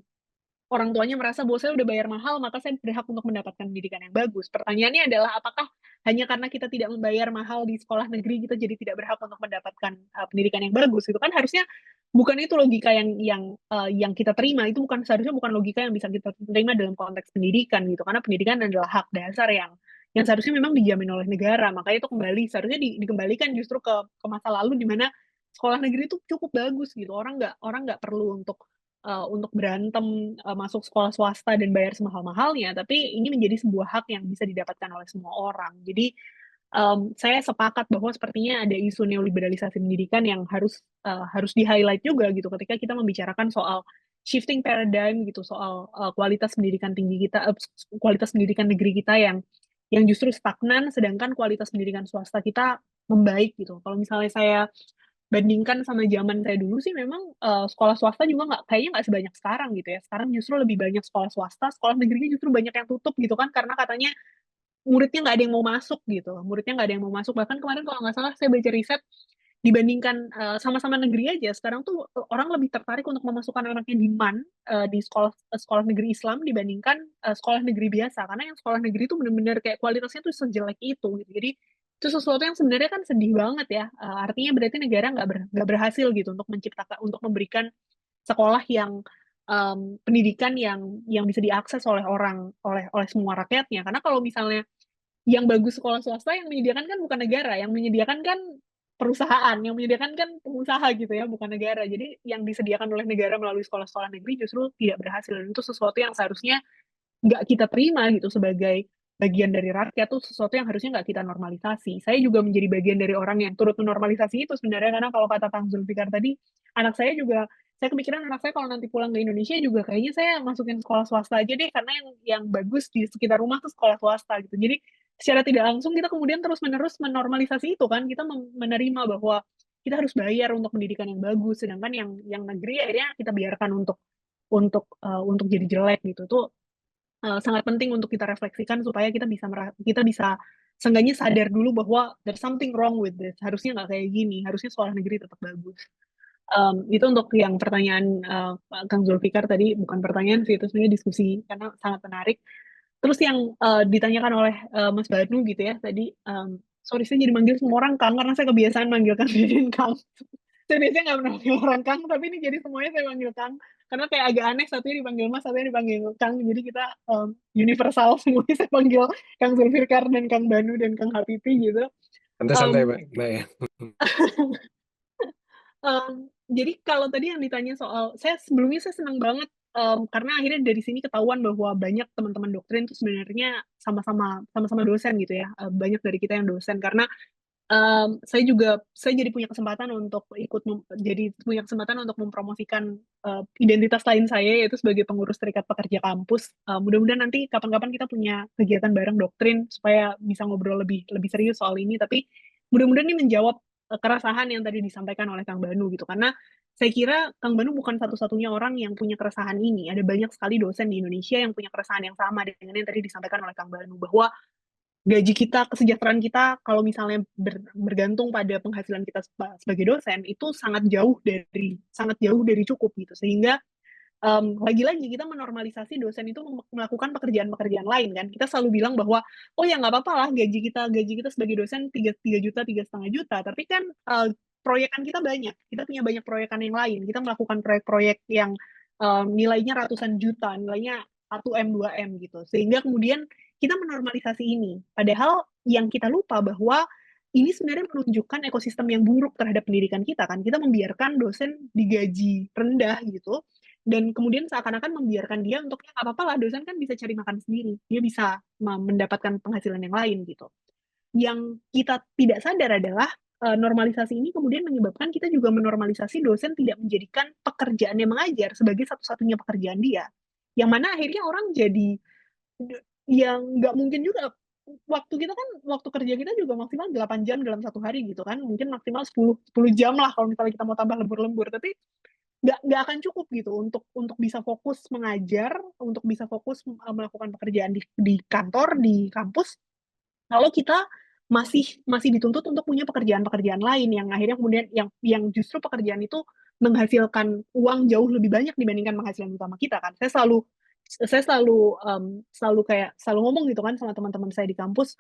orang tuanya merasa bahwa saya udah bayar mahal, maka saya berhak untuk mendapatkan pendidikan yang bagus. Pertanyaannya adalah apakah hanya karena kita tidak membayar mahal di sekolah negeri kita jadi tidak berhak untuk mendapatkan pendidikan yang bagus? Itu kan harusnya bukan itu logika yang kita terima. Itu seharusnya bukan logika yang bisa kita terima dalam konteks pendidikan gitu. Karena pendidikan adalah hak dasar yang seharusnya memang dijamin oleh negara. Makanya itu seharusnya dikembalikan justru ke masa lalu di mana sekolah negeri itu cukup bagus gitu. Orang nggak perlu untuk berantem masuk sekolah swasta dan bayar semahal-mahalnya, tapi ini menjadi sebuah hak yang bisa didapatkan oleh semua orang. Jadi saya sepakat bahwa sepertinya ada isu neoliberalisasi pendidikan yang harus di-highlight juga gitu ketika kita membicarakan soal shifting paradigm gitu, soal kualitas pendidikan tinggi kita, kualitas pendidikan negeri kita yang justru stagnan, sedangkan kualitas pendidikan swasta kita membaik gitu. Kalau misalnya saya bandingkan sama zaman saya dulu sih memang sekolah swasta juga kayaknya nggak sebanyak sekarang gitu ya. Sekarang justru lebih banyak sekolah swasta, sekolah negerinya justru banyak yang tutup gitu kan karena katanya muridnya nggak ada yang mau masuk gitu. Muridnya nggak ada yang mau masuk. Bahkan kemarin kalau nggak salah saya baca riset dibandingkan sama-sama negeri aja. Sekarang tuh orang lebih tertarik untuk memasukkan anaknya di MAN di sekolah negeri Islam dibandingkan sekolah negeri biasa. Karena yang sekolah negeri itu benar-benar kayak kualitasnya tuh sejelek itu gitu. Jadi itu sesuatu yang sebenarnya kan sedih banget ya. Artinya berarti negara nggak berhasil gitu untuk memberikan sekolah yang pendidikan yang bisa diakses oleh semua rakyatnya. Karena kalau misalnya yang bagus sekolah swasta yang menyediakan kan bukan negara, yang menyediakan kan perusahaan, yang menyediakan kan pengusaha gitu ya, bukan negara. Jadi yang disediakan oleh negara melalui sekolah-sekolah negeri justru tidak berhasil. Dan itu sesuatu yang seharusnya nggak kita terima gitu sebagai bagian dari rakyat, tuh sesuatu yang harusnya nggak kita normalisasi. Saya juga menjadi bagian dari orang yang turut menormalisasi itu sebenarnya, karena kalau kata Kang Zulfikar tadi, saya kepikiran anak saya kalau nanti pulang ke Indonesia juga kayaknya saya masukin sekolah swasta aja deh, karena yang bagus di sekitar rumah tuh sekolah swasta gitu. Jadi secara tidak langsung kita kemudian terus-menerus menormalisasi itu kan, kita menerima bahwa kita harus bayar untuk pendidikan yang bagus, sedangkan yang negeri akhirnya kita biarkan untuk jadi jelek gitu. Tuh sangat penting untuk kita refleksikan supaya kita bisa seenggaknya sadar dulu bahwa there's something wrong with this. Harusnya nggak kayak gini. Harusnya sekolah negeri tetap bagus. Itu untuk yang pertanyaan Kang Zulfikar tadi, bukan pertanyaan sih, itu sebenarnya diskusi karena sangat menarik. Terus yang ditanyakan oleh Mas Banu gitu ya tadi, sorry saya jadi manggil semua orang Kang karena saya kebiasaan manggil Kang Deden Kang. Saya biasanya nggak pernah panggil orang Kang, tapi ini jadi semuanya saya panggil Kang. Karena kayak agak aneh, satunya dipanggil Mas, satunya dipanggil Kang. Jadi kita universal semuanya saya panggil Kang Zulfikar dan Kang Banu dan Kang Habibi gitu. Santai-santai, Mbak ya. Jadi kalau tadi yang ditanya soal, saya senang banget karena akhirnya dari sini ketahuan bahwa banyak teman-teman doktrin itu sebenarnya sama-sama dosen gitu ya. Banyak dari kita yang dosen karena saya jadi punya kesempatan untuk mempromosikan identitas lain saya, yaitu sebagai pengurus Serikat Pekerja Kampus. Mudah-mudahan nanti kapan-kapan kita punya kegiatan bareng doktrin supaya bisa ngobrol lebih serius soal ini. Tapi mudah-mudahan ini menjawab keresahan yang tadi disampaikan oleh Kang Banu gitu. Karena saya kira Kang Banu bukan satu-satunya orang yang punya keresahan ini. Ada banyak sekali dosen di Indonesia yang punya keresahan yang sama dengan yang tadi disampaikan oleh Kang Banu, bahwa gaji kita, kesejahteraan kita, kalau misalnya bergantung pada penghasilan kita sebagai dosen, itu sangat jauh dari cukup gitu. Sehingga lagi-lagi kita menormalisasi dosen itu melakukan pekerjaan-pekerjaan lain kan. Kita selalu bilang bahwa oh ya nggak apa-apa lah gaji kita sebagai dosen 3 juta, 3,5 juta, tapi kan proyekan kita banyak. Kita punya banyak proyekan yang lain. Kita melakukan proyek-proyek yang nilainya ratusan juta, nilainya 1M, 2M gitu. Sehingga kemudian kita menormalisasi ini. Padahal yang kita lupa bahwa ini sebenarnya menunjukkan ekosistem yang buruk terhadap pendidikan kita kan. Kita membiarkan dosen digaji rendah gitu, dan kemudian seakan-akan membiarkan dia untuk ya nggak apa-apa lah, dosen kan bisa cari makan sendiri, dia bisa mendapatkan penghasilan yang lain gitu. yang kita tidak sadar adalah normalisasi ini kemudian menyebabkan kita juga menormalisasi dosen tidak menjadikan pekerjaannya mengajar sebagai satu-satunya pekerjaan dia. Yang mana akhirnya orang jadi yang nggak mungkin juga, waktu kita kan, waktu kerja kita juga maksimal 8 jam dalam satu hari gitu kan, mungkin maksimal 10 jam lah kalau misalnya kita mau tambah lembur-lembur, tapi nggak akan cukup gitu untuk bisa fokus mengajar, untuk bisa fokus melakukan pekerjaan di kantor, di kampus, kalau kita masih dituntut untuk punya pekerjaan-pekerjaan lain yang akhirnya kemudian yang justru pekerjaan itu menghasilkan uang jauh lebih banyak dibandingkan penghasilan utama kita kan. Saya selalu kayak selalu ngomong gitu kan sama teman-teman saya di kampus,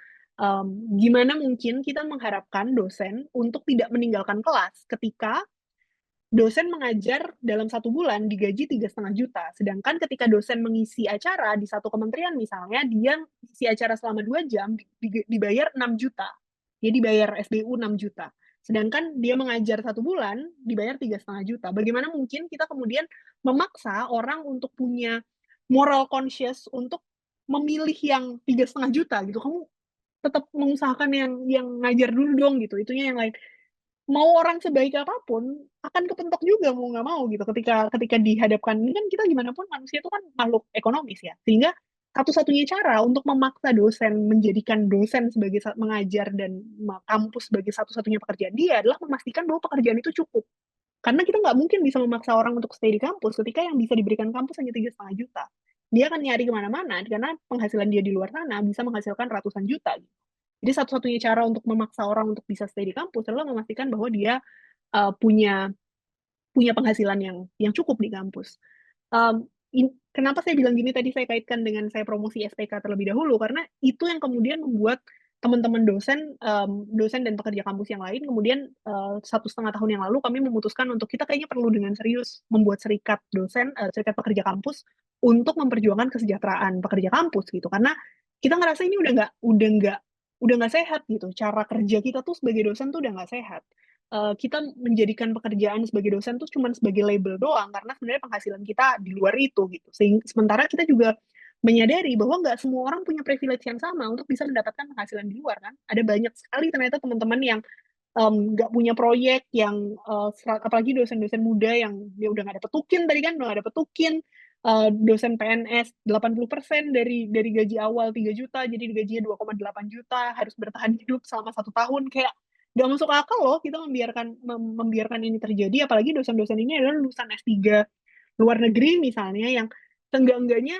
gimana mungkin kita mengharapkan dosen untuk tidak meninggalkan kelas ketika dosen mengajar dalam 1 bulan digaji 3,5 juta, sedangkan ketika dosen mengisi acara di satu kementerian misalnya, dia isi acara selama 2 jam dibayar 6 juta, dia dibayar SBU 6 juta, sedangkan dia mengajar 1 bulan dibayar 3,5 juta. Bagaimana mungkin kita kemudian memaksa orang untuk punya moral conscious untuk memilih yang 3,5 juta gitu? Kamu tetap mengusahakan yang ngajar dulu dong gitu, itunya yang lain. Mau orang sebaik apapun akan kepentok juga mau nggak mau gitu ketika dihadapkan, ini kan kita gimana pun manusia itu kan makhluk ekonomis ya, sehingga satu-satunya cara untuk memaksa dosen menjadikan dosen sebagai mengajar dan kampus sebagai satu-satunya pekerjaan dia adalah memastikan bahwa pekerjaan itu cukup, karena kita nggak mungkin bisa memaksa orang untuk stay di kampus ketika yang bisa diberikan kampus hanya 3,5 juta. Dia akan nyari kemana-mana karena penghasilan dia di luar sana bisa menghasilkan ratusan juta gitu. Jadi satu-satunya cara untuk memaksa orang untuk bisa stay di kampus adalah memastikan bahwa dia punya penghasilan yang cukup di kampus. Kenapa saya bilang gini tadi, saya kaitkan dengan saya promosi SPK terlebih dahulu, karena itu yang kemudian membuat teman-teman dosen dan pekerja kampus yang lain kemudian 1,5 tahun yang lalu kami memutuskan untuk kita kayaknya perlu dengan serius membuat serikat serikat pekerja kampus untuk memperjuangkan kesejahteraan pekerja kampus gitu, karena kita ngerasa ini udah nggak sehat gitu, cara kerja kita tuh sebagai dosen tuh udah nggak sehat. Kita menjadikan pekerjaan sebagai dosen tuh cuma sebagai label doang, karena sebenarnya penghasilan kita di luar itu gitu. Sementara kita juga menyadari bahwa nggak semua orang punya privilege yang sama untuk bisa mendapatkan penghasilan di luar kan. Ada banyak sekali ternyata teman-teman yang nggak punya proyek, yang apalagi dosen-dosen muda yang dia udah nggak dapet tukin tadi kan, udah nggak dapet tukin, dosen PNS 80% dari gaji awal 3 juta jadi gajinya 2,8 juta, harus bertahan hidup selama 1 tahun, kayak nggak masuk akal loh kita membiarkan ini terjadi, apalagi dosen-dosen ini adalah lulusan S3 luar negeri misalnya, yang seenggak-enggaknya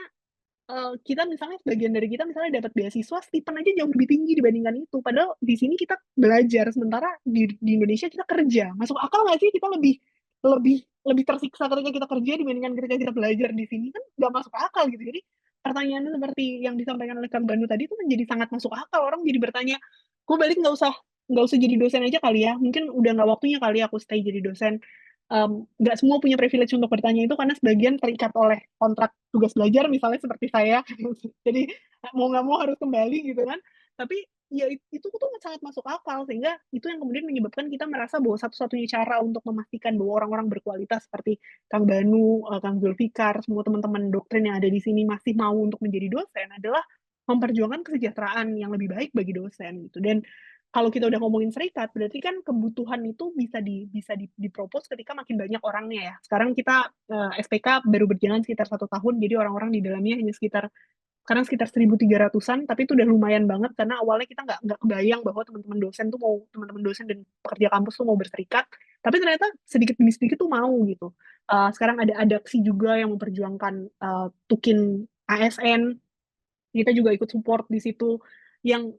kita misalnya, sebagian dari kita misalnya dapat beasiswa, stipend aja jauh lebih tinggi dibandingkan itu. Padahal di sini kita belajar, sementara di Indonesia kita kerja. Masuk akal nggak sih kita lebih tersiksa ketika kita kerja dibandingkan ketika kita belajar di sini? Kan nggak masuk akal gitu. Jadi pertanyaannya seperti yang disampaikan oleh Kang Banu tadi itu menjadi sangat masuk akal. Orang jadi bertanya, gue balik nggak usah jadi dosen aja kali ya. Mungkin udah nggak waktunya kali aku stay jadi dosen. Nggak semua punya privilege untuk bertanya itu karena sebagian terikat oleh kontrak tugas belajar misalnya seperti saya, jadi mau nggak mau harus kembali gitu kan, tapi ya itu tuh sangat masuk akal, sehingga itu yang kemudian menyebabkan kita merasa bahwa satu-satunya cara untuk memastikan bahwa orang-orang berkualitas seperti Kang Banu, Kang Zulfikar, semua teman-teman doktrin yang ada di sini masih mau untuk menjadi dosen adalah memperjuangkan kesejahteraan yang lebih baik bagi dosen gitu. Dan kalau kita udah ngomongin serikat, berarti kan kebutuhan itu bisa dipropos ketika makin banyak orangnya ya. Sekarang kita SPK baru berjalan sekitar 1 tahun, jadi orang-orang di dalamnya hanya sekitar 1.300-an, tapi itu udah lumayan banget karena awalnya kita nggak kebayang bahwa teman-teman dosen dan pekerja kampus tuh mau berserikat, tapi ternyata sedikit demi sedikit tuh mau gitu. Sekarang ada Adaksi juga yang memperjuangkan tukin ASN, kita juga ikut support di situ, yang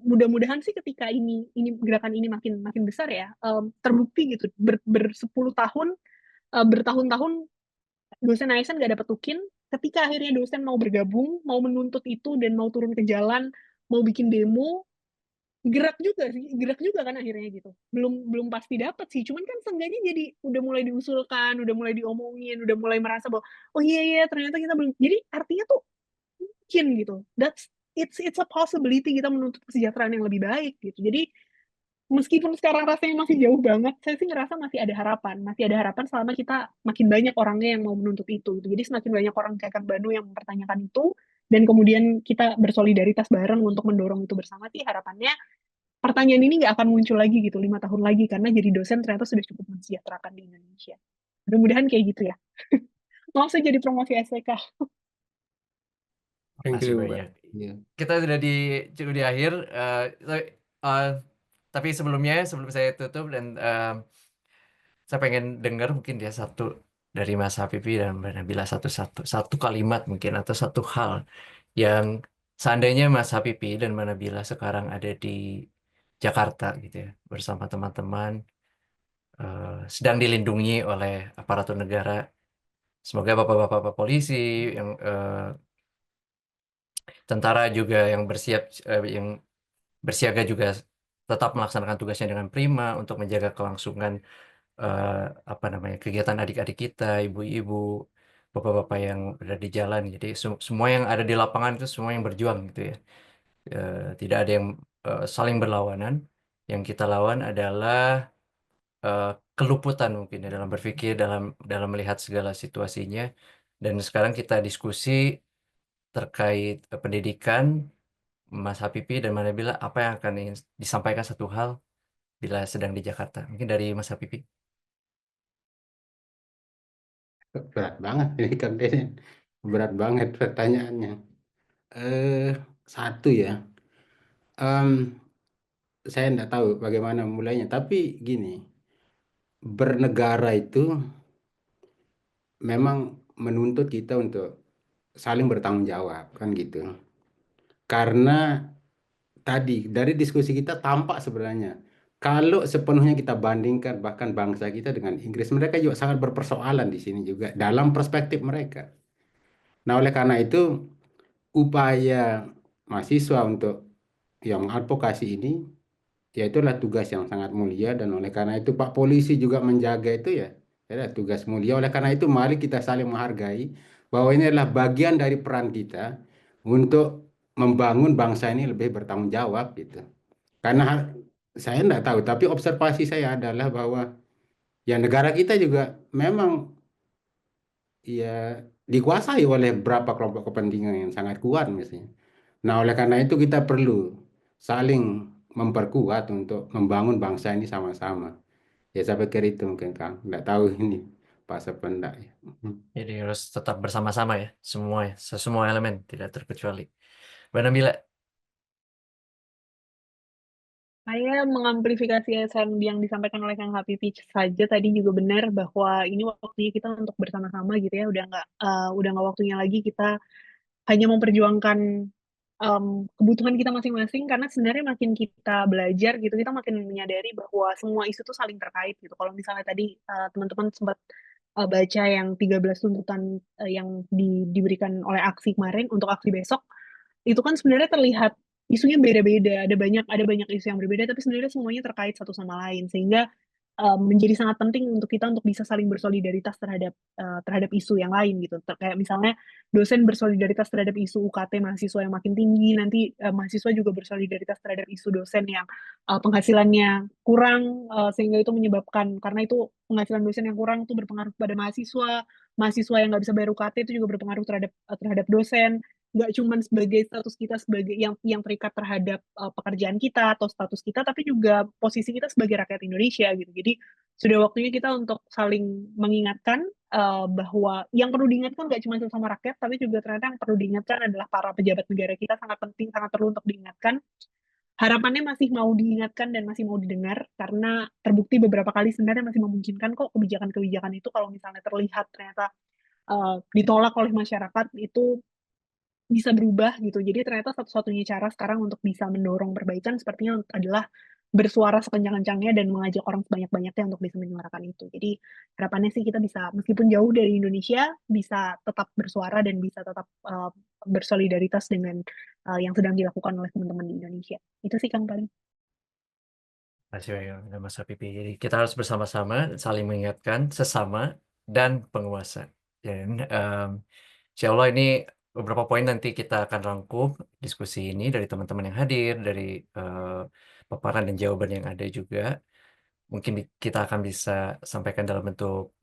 mudah-mudahan sih ketika ini gerakan ini makin besar ya, terbukti gitu bersepuluh tahun, bertahun-tahun dosen ASN nggak dapat tukin, ketika akhirnya dosen mau bergabung, mau menuntut itu dan mau turun ke jalan, mau bikin demo, gerak juga kan akhirnya gitu. Belum pasti dapat sih, cuman kan seenggaknya jadi udah mulai diusulkan, udah mulai diomongin, udah mulai merasa bahwa oh iya ternyata kita belum, jadi artinya tuh mungkin gitu. It's a possibility kita menuntut kesejahteraan yang lebih baik gitu. Jadi meskipun sekarang rasanya masih jauh banget, saya sih ngerasa masih ada harapan selama kita makin banyak orangnya yang mau menuntut itu gitu. Jadi semakin banyak orang kayak Kang Banu yang mempertanyakan itu, dan kemudian kita bersolidaritas bareng untuk mendorong itu bersama, sih harapannya pertanyaan ini nggak akan muncul lagi gitu 5 tahun lagi karena jadi dosen ternyata sudah cukup mensejahterakan di Indonesia. Mudah-mudahan kayak gitu ya. Maaf saya jadi promosi SPK. Thank Masih you, Mbak. banyak. Iya. Kita sudah cukup di akhir, tapi sebelum saya tutup dan saya pengen dengar mungkin dia satu dari Mas Habibi dan Mbak Nabila satu kalimat mungkin atau satu hal yang seandainya Mas Habibi dan Mbak Nabila sekarang ada di Jakarta gitu ya bersama teman-teman sedang dilindungi oleh aparatur negara. Semoga bapak-bapak polisi yang tentara juga yang yang bersiaga juga tetap melaksanakan tugasnya dengan prima untuk menjaga kelangsungan apa namanya kegiatan adik-adik kita, ibu-ibu, bapak-bapak yang berada di jalan. Jadi semua yang ada di lapangan itu semua yang berjuang gitu ya. Tidak ada yang saling berlawanan. Yang kita lawan adalah eh, keluputan mungkin ya, dalam berpikir, dalam melihat segala situasinya. Dan sekarang kita diskusi terkait pendidikan. Mas Habibi dan Mbak Nabila, apa yang akan ingin disampaikan satu hal bila sedang di Jakarta? Mungkin dari Mas Habibi. Berat banget ini Kang Deden. Berat banget pertanyaannya. Eh, Satu ya. Em, saya tidak tahu bagaimana mulainya, tapi gini, bernegara itu memang menuntut kita untuk saling bertanggung jawab, kan gitu. Karena tadi dari diskusi kita tampak sebenarnya kalau sepenuhnya kita bandingkan bahkan bangsa kita dengan Inggris, mereka juga sangat berpersoalan di sini juga dalam perspektif mereka. Nah, oleh karena itu upaya mahasiswa untuk yang mengadvokasi ini, ya itulah tugas yang sangat mulia, dan oleh karena itu Pak Polisi juga menjaga itu ya, adalah tugas mulia. Oleh karena itu mari kita saling menghargai bahwa ini adalah bagian dari peran kita untuk membangun bangsa ini lebih bertanggung jawab gitu. Karena saya tidak tahu, tapi observasi saya adalah bahwa ya negara kita juga memang ya dikuasai oleh beberapa kelompok kepentingan yang sangat kuat misalnya. Nah, oleh karena itu kita perlu saling memperkuat untuk membangun bangsa ini sama-sama. Ya saya pikir itu mungkin Kang. Nggak tahu ini Pak Sependak ya. Jadi harus tetap bersama-sama ya, semua elemen tidak terkecuali. Mbak Nabila, Saya mengamplifikasi yang disampaikan oleh Kang Habibi saja tadi juga benar bahwa ini waktunya kita untuk bersama-sama gitu ya, udah nggak waktunya lagi kita hanya memperjuangkan kebutuhan kita masing-masing karena sebenarnya makin kita belajar gitu kita makin menyadari bahwa semua isu itu saling terkait gitu. Kalau misalnya tadi teman-teman sempat baca yang 13 tuntutan yang diberikan oleh aksi kemarin untuk aksi besok itu kan sebenarnya terlihat isunya beda-beda, ada banyak isu yang berbeda, tapi sebenarnya semuanya terkait satu sama lain, sehingga menjadi sangat penting untuk kita untuk bisa saling bersolidaritas terhadap isu yang lain gitu. Kayak misalnya dosen bersolidaritas terhadap isu UKT mahasiswa yang makin tinggi, nanti mahasiswa juga bersolidaritas terhadap isu dosen yang penghasilannya kurang, sehingga itu menyebabkan karena itu penghasilan dosen yang kurang itu berpengaruh pada mahasiswa, mahasiswa yang nggak bisa bayar UKT itu juga berpengaruh terhadap dosen, nggak cuma sebagai status kita sebagai yang terikat terhadap pekerjaan kita atau status kita, tapi juga posisi kita sebagai rakyat Indonesia gitu. Jadi sudah waktunya kita untuk saling mengingatkan bahwa yang perlu diingatkan nggak cuma sama rakyat, tapi juga ternyata yang perlu diingatkan adalah para pejabat negara kita sangat penting, sangat perlu untuk diingatkan. Harapannya masih mau diingatkan dan masih mau didengar karena terbukti beberapa kali sebenarnya masih memungkinkan kok kebijakan-kebijakan itu kalau misalnya terlihat ternyata ditolak oleh masyarakat itu bisa berubah gitu. Jadi ternyata satu-satunya cara sekarang untuk bisa mendorong perbaikan sepertinya adalah bersuara sekencang-kencangnya dan mengajak orang sebanyak-banyaknya untuk bisa menyuarakan itu. Jadi harapannya sih kita bisa, meskipun jauh dari Indonesia, bisa tetap bersuara dan bisa tetap bersolidaritas dengan yang sedang dilakukan oleh teman-teman di Indonesia. Itu sih Kang paling. masih banyak Mas Habibi. Jadi kita harus bersama-sama saling mengingatkan sesama dan penguasa. Dan insya Allah ini beberapa poin nanti kita akan rangkum diskusi ini dari teman-teman yang hadir, dari paparan dan jawaban yang ada juga. Mungkin kita akan bisa sampaikan dalam bentuk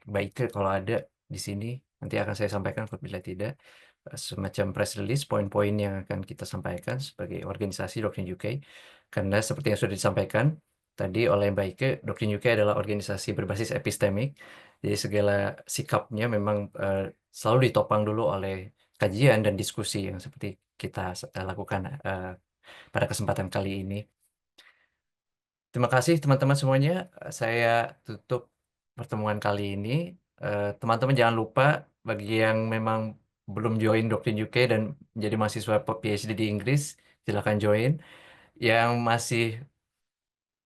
baik kalau ada di sini. Nanti akan saya sampaikan apabila tidak. Semacam press release, poin-poin yang akan kita sampaikan sebagai organisasi Dokter UK. Karena seperti yang sudah disampaikan tadi oleh Mbak Ike, Doktrin UK adalah organisasi berbasis epistemik, jadi segala sikapnya memang selalu ditopang dulu oleh kajian dan diskusi yang seperti kita lakukan pada kesempatan kali ini. Terima kasih teman-teman semuanya. Saya tutup pertemuan kali ini. Teman-teman jangan lupa bagi yang memang belum join Doktrin UK dan menjadi mahasiswa PhD di Inggris, silakan join. Yang masih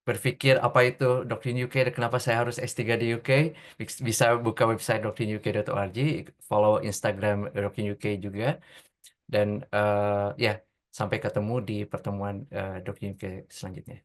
berpikir apa itu Doktrin UK dan kenapa saya harus S3 di UK, bisa buka website doktrinuk.org, follow Instagram Doktrin UK juga, dan ya sampai ketemu di pertemuan Doktrin UK selanjutnya.